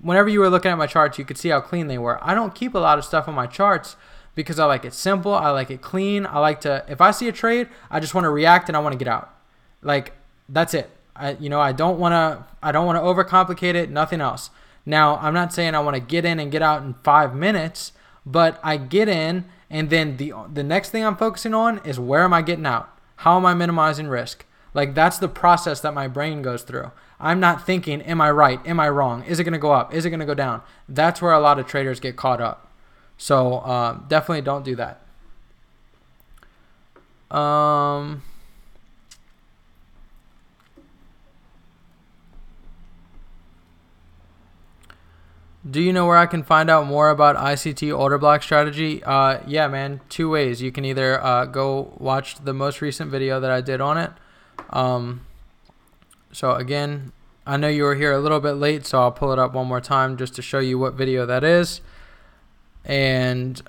whenever you were looking at my charts, you could see how clean they were. I don't keep a lot of stuff on my charts because I like it simple. I like it clean. I like to, if I see a trade, I just want to react and I want to get out. Like, that's it. I don't want to overcomplicate it, nothing else. Now, I'm not saying I want to get in and get out in 5 minutes, but I get in, and then the next thing I'm focusing on is, where am I getting out? How am I minimizing risk? Like, that's the process that my brain goes through. I'm not thinking, am I right? Am I wrong? Is it going to go up? Is it going to go down? That's where a lot of traders get caught up. So definitely don't do that. Do you know where I can find out more about ICT order block strategy? Yeah, man, 2 ways. You can either go watch the most recent video that I did on it. So again, I know you were here a little bit late, so I'll pull it up one more time just to show you what video that is. And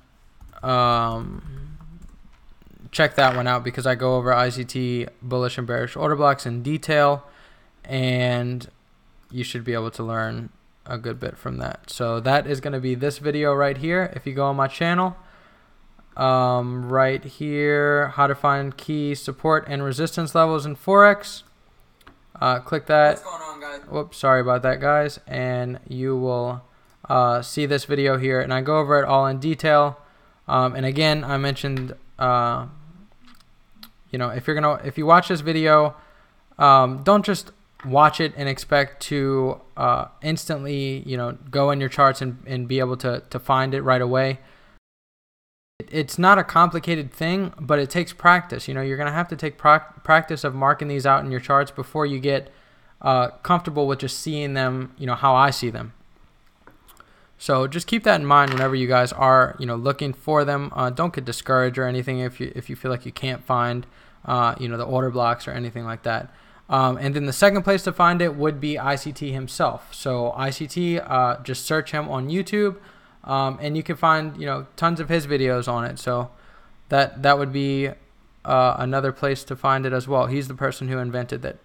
check that one out, because I go over ICT bullish and bearish order blocks in detail, and you should be able to learn a good bit from that. So that is going to be this video right here. If you go on my channel, right here, how to find key support and resistance levels in Forex, click that. What's going on, guys? Whoops, sorry about that, guys. And you will see this video here, and I go over it all in detail. And again, I mentioned, you know, if you watch this video, don't just watch it and expect to instantly, you know, go in your charts and be able to find it right away. It's not a complicated thing, but it takes practice. You know, you're going to have to take practice of marking these out in your charts before you get comfortable with just seeing them, you know, how I see them. So just keep that in mind whenever you guys are, you know, looking for them. Don't get discouraged or anything if you feel like you can't find, you know, the order blocks or anything like that. And then the second place to find it would be ICT himself. So ICT, just search him on YouTube, and you can find, you know, tons of his videos on it. So that would be another place to find it as well. He's the person who invented it.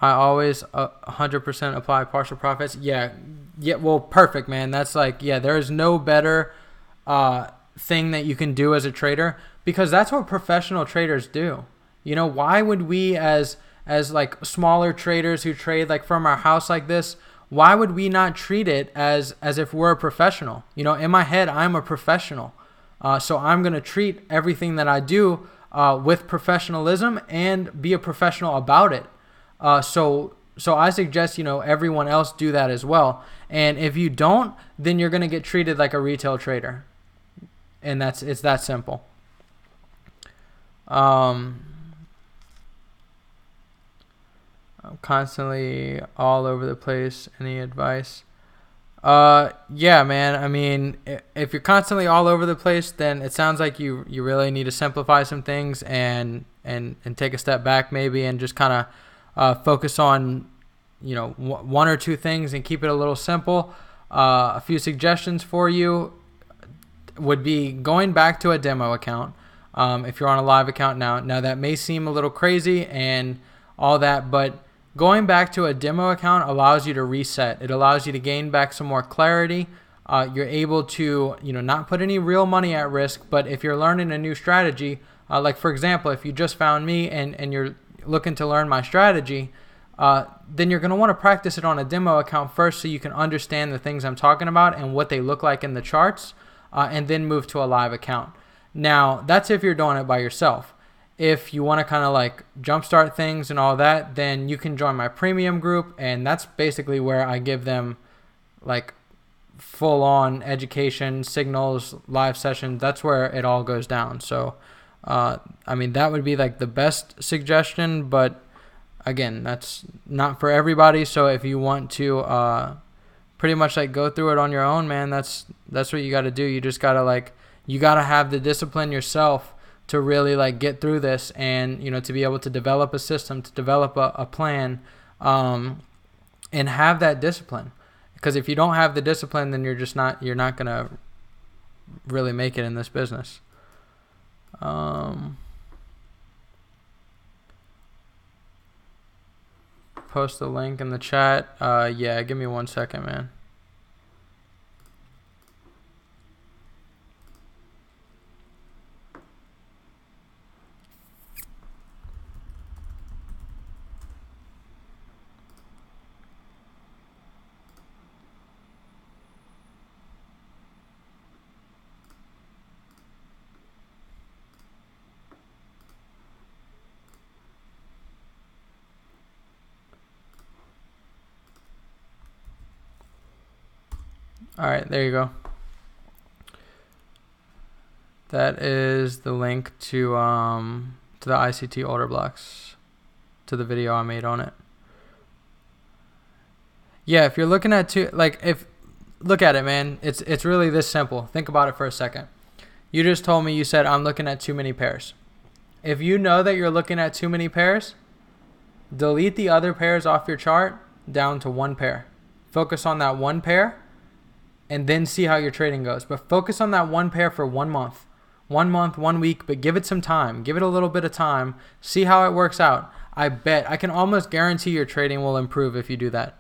I always 100% apply partial profits. Yeah. Well, perfect, man. That's like, yeah, there is no better thing that you can do as a trader, because that's what professional traders do. You know, why would we as like smaller traders who trade like from our house like this, why would we not treat it as if we're a professional? You know, in my head, I'm a professional. So I'm going to treat everything that I do with professionalism and be a professional about it. So I suggest, you know, everyone else do that as well. And if you don't, then you're going to get treated like a retail trader. And it's that simple. I'm constantly all over the place. Any advice? Yeah, man. I mean, if you're constantly all over the place, then it sounds like you really need to simplify some things and take a step back maybe and just kind of focus on, you know, one or two things and keep it a little simple. A few suggestions for you would be going back to a demo account. If you're on a live account now that may seem a little crazy and all that, but going back to a demo account allows you to reset. It allows you to gain back some more clarity. You're able to, you know, not put any real money at risk, but if you're learning a new strategy, like for example, if you just found me and you're looking to learn my strategy, then you're going to want to practice it on a demo account first so you can understand the things I'm talking about and what they look like in the charts, and then move to a live account. Now, that's if you're doing it by yourself. If you want to kind of like jumpstart things and all that, then you can join my premium group, and that's basically where I give them like full-on education, signals, live sessions. That's where it all goes down. So, I mean, that would be like the best suggestion, but again, that's not for everybody. So if you want to pretty much like go through it on your own, man, that's what you got to do. You just got to like, you got to have the discipline yourself to really like get through this, and, you know, to be able to develop a system, to develop a plan, and have that discipline. Because if you don't have the discipline, then you're not going to really make it in this business. Post the link in the chat. Yeah, give me 1 second, man. All right, there you go. That is the link to the ICT order blocks, to the video I made on it. Yeah, if you're looking at look at it, man. It's really this simple. Think about it for a second. You just told me, you said I'm looking at too many pairs. If you know that you're looking at too many pairs, delete the other pairs off your chart down to one pair. Focus on that one pair, and then see how your trading goes. But focus on that one pair for 1 month. 1 month, 1 week, but give it some time. Give it a little bit of time. See how it works out. I can almost guarantee your trading will improve if you do that.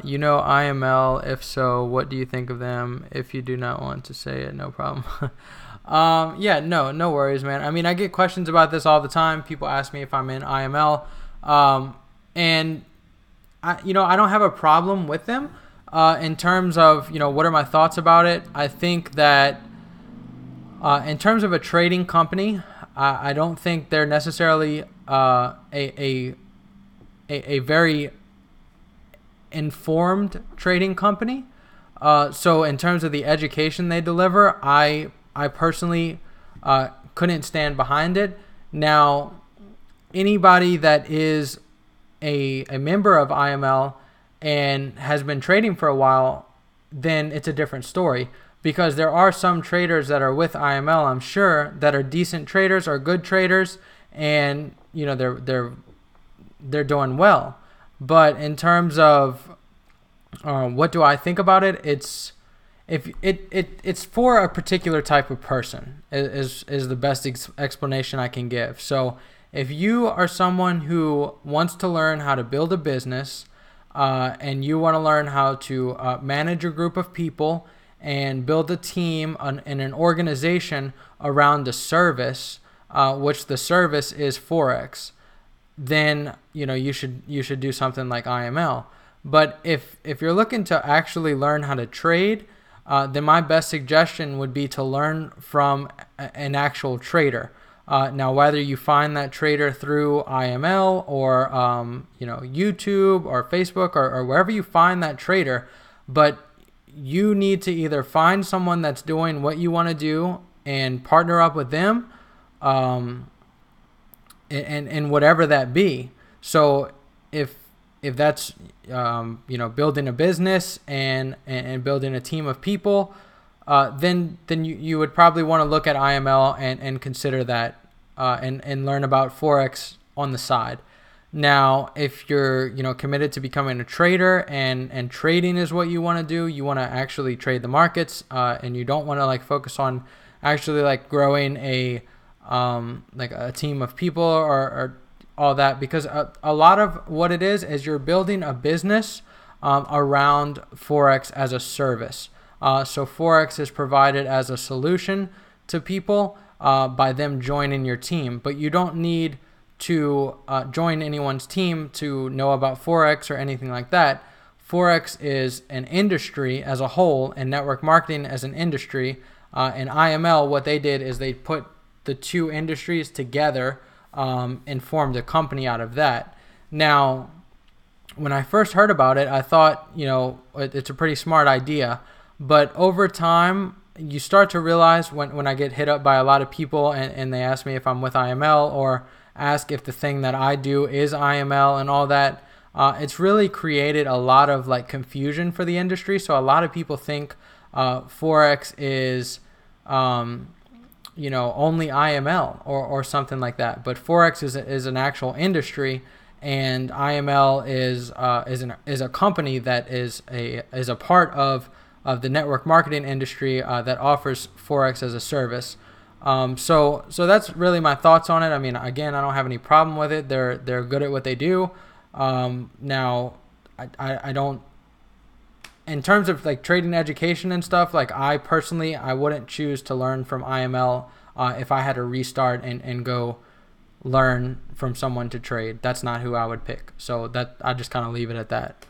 You know IML, if so, what do you think of them? If you do not want to say it, no problem. Yeah, no worries, man. I mean, I get questions about this all the time. People ask me if I'm in IML. And I don't have a problem with them. In terms of, what are my thoughts about it? I think that in terms of a trading company, I don't think they're necessarily a very informed trading company. So in terms of the education they deliver, I personally couldn't stand behind it. Now, anybody that is a member of IML and has been trading for a while, then it's a different story, because there are some traders that are with IML, I'm sure, that are decent traders or good traders, and they're doing well. But in terms of what do I think about it, it's for a particular type of person is the best explanation I can give. So if you are someone who wants to learn how to build a business, and you want to learn how to manage a group of people and build a team and an organization around a service, which the service is Forex, then you should do something like IML. But if you're looking to actually learn how to trade, then my best suggestion would be to learn from an actual trader. Now, whether you find that trader through IML or YouTube or Facebook or wherever you find that trader, but you need to either find someone that's doing what you want to do and partner up with them, and whatever that be. So if that's building a business and building a team of people, then you would probably want to look at IML and consider that, and learn about Forex on the side. Now, if you're committed to becoming a trader and trading is what you want to do, you want to actually trade the markets, and you don't want to focus on actually growing a team of people or all that, because a lot of what it is you're building a business around Forex as a service. So Forex is provided as a solution to people by them joining your team, but you don't need to join anyone's team to know about Forex or anything like that. Forex is an industry as a whole, and network marketing as an industry. And IML, what they did is they put the two industries together and formed a company out of that. Now, when I first heard about it, I thought, it's a pretty smart idea. But over time, you start to realize when I get hit up by a lot of people and they ask me if I'm with IML or ask if the thing that I do is IML and all that, it's really created a lot of confusion for the industry. So a lot of people think Forex is only IML or something like that. But Forex is an actual industry, and IML is a company that is a part of the network marketing industry that offers Forex as a service. So that's really my thoughts on it. I mean, again, I don't have any problem with it. They're good at what they do. Now, I don't. In terms of trading education and stuff, I personally, I wouldn't choose to learn from IML if I had to restart and go learn from someone to trade. That's not who I would pick. So that I just kind of leave it at that.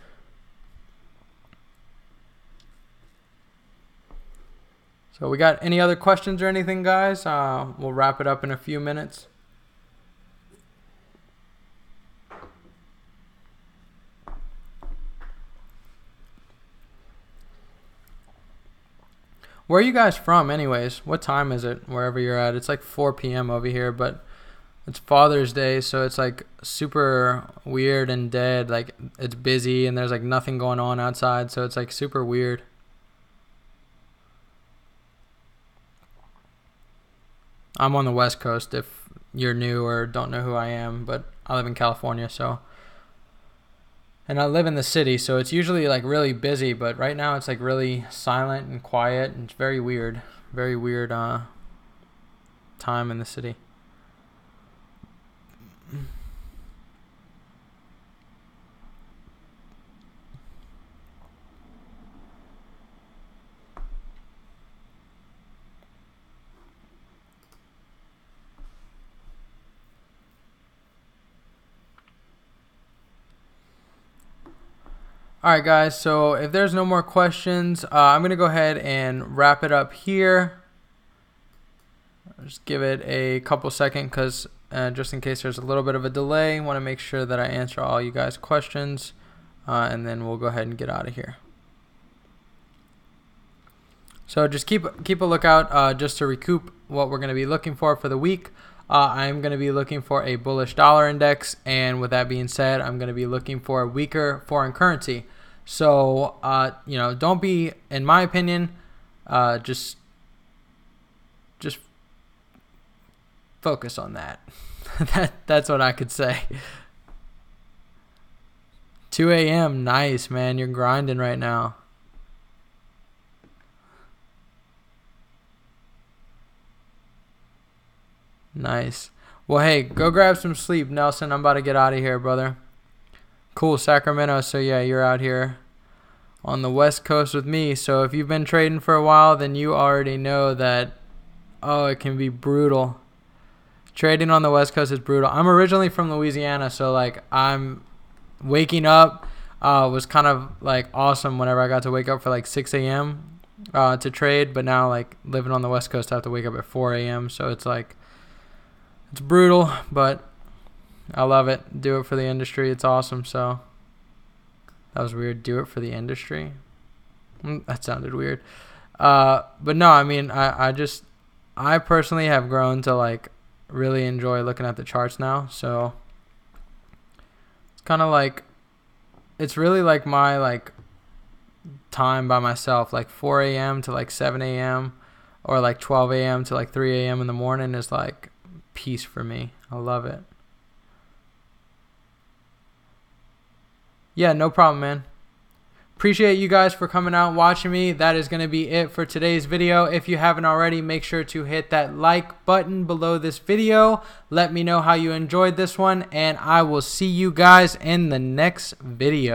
So we got any other questions or anything, guys? We'll wrap it up in a few minutes. Where are you guys from anyways? What time is it wherever you're at? It's 4 p.m. over here, but it's Father's Day, so it's super weird and dead. It's busy and there's nothing going on outside, so it's super weird. I'm on the West Coast if you're new or don't know who I am, but I live in California, and I live in the city, so it's usually really busy, but right now it's really silent and quiet, and it's very weird time in the city. Alright guys, so if there's no more questions, I'm going to go ahead and wrap it up here. Just give it a couple seconds because just in case there's a little bit of a delay, I want to make sure that I answer all you guys' questions, and then we'll go ahead and get out of here. So just keep a lookout just to recoup what we're going to be looking for the week. I'm going to be looking for a bullish dollar index, and with that being said, I'm going to be looking for a weaker foreign currency. So, you know, don't be, in my opinion, just focus on that. That's what I could say. 2 a.m. Nice, man. You're grinding right now. Nice. Well, hey, go grab some sleep, Nelson. I'm about to get out of here, brother. Cool, Sacramento. So, yeah, you're out here on the West Coast with me. So, if you've been trading for a while, then you already know that, oh, it can be brutal. Trading on the West Coast is brutal. I'm originally from Louisiana, so, like, I'm waking up was kind of, like, awesome whenever I got to wake up for, like, 6 a.m. To trade. But now, like, living on the West Coast, I have to wake up at 4 a.m. So, it's, like, it's brutal, but I love it. Do it for the industry. It's awesome. So that was weird. Do it for the industry. That sounded weird. But no, I mean, I personally have grown to like really enjoy looking at the charts now. So it's kind of like, it's really like my like time by myself, like 4 a.m. to like 7 a.m. or like 12 a.m. to like 3 a.m. in the morning is like peace for me. I love it. Yeah, no problem, man. Appreciate you guys for coming out and watching me. That is going to be it for today's video. If you haven't already, make sure to hit that like button below this video. Let me know how you enjoyed this one, and I will see you guys in the next video.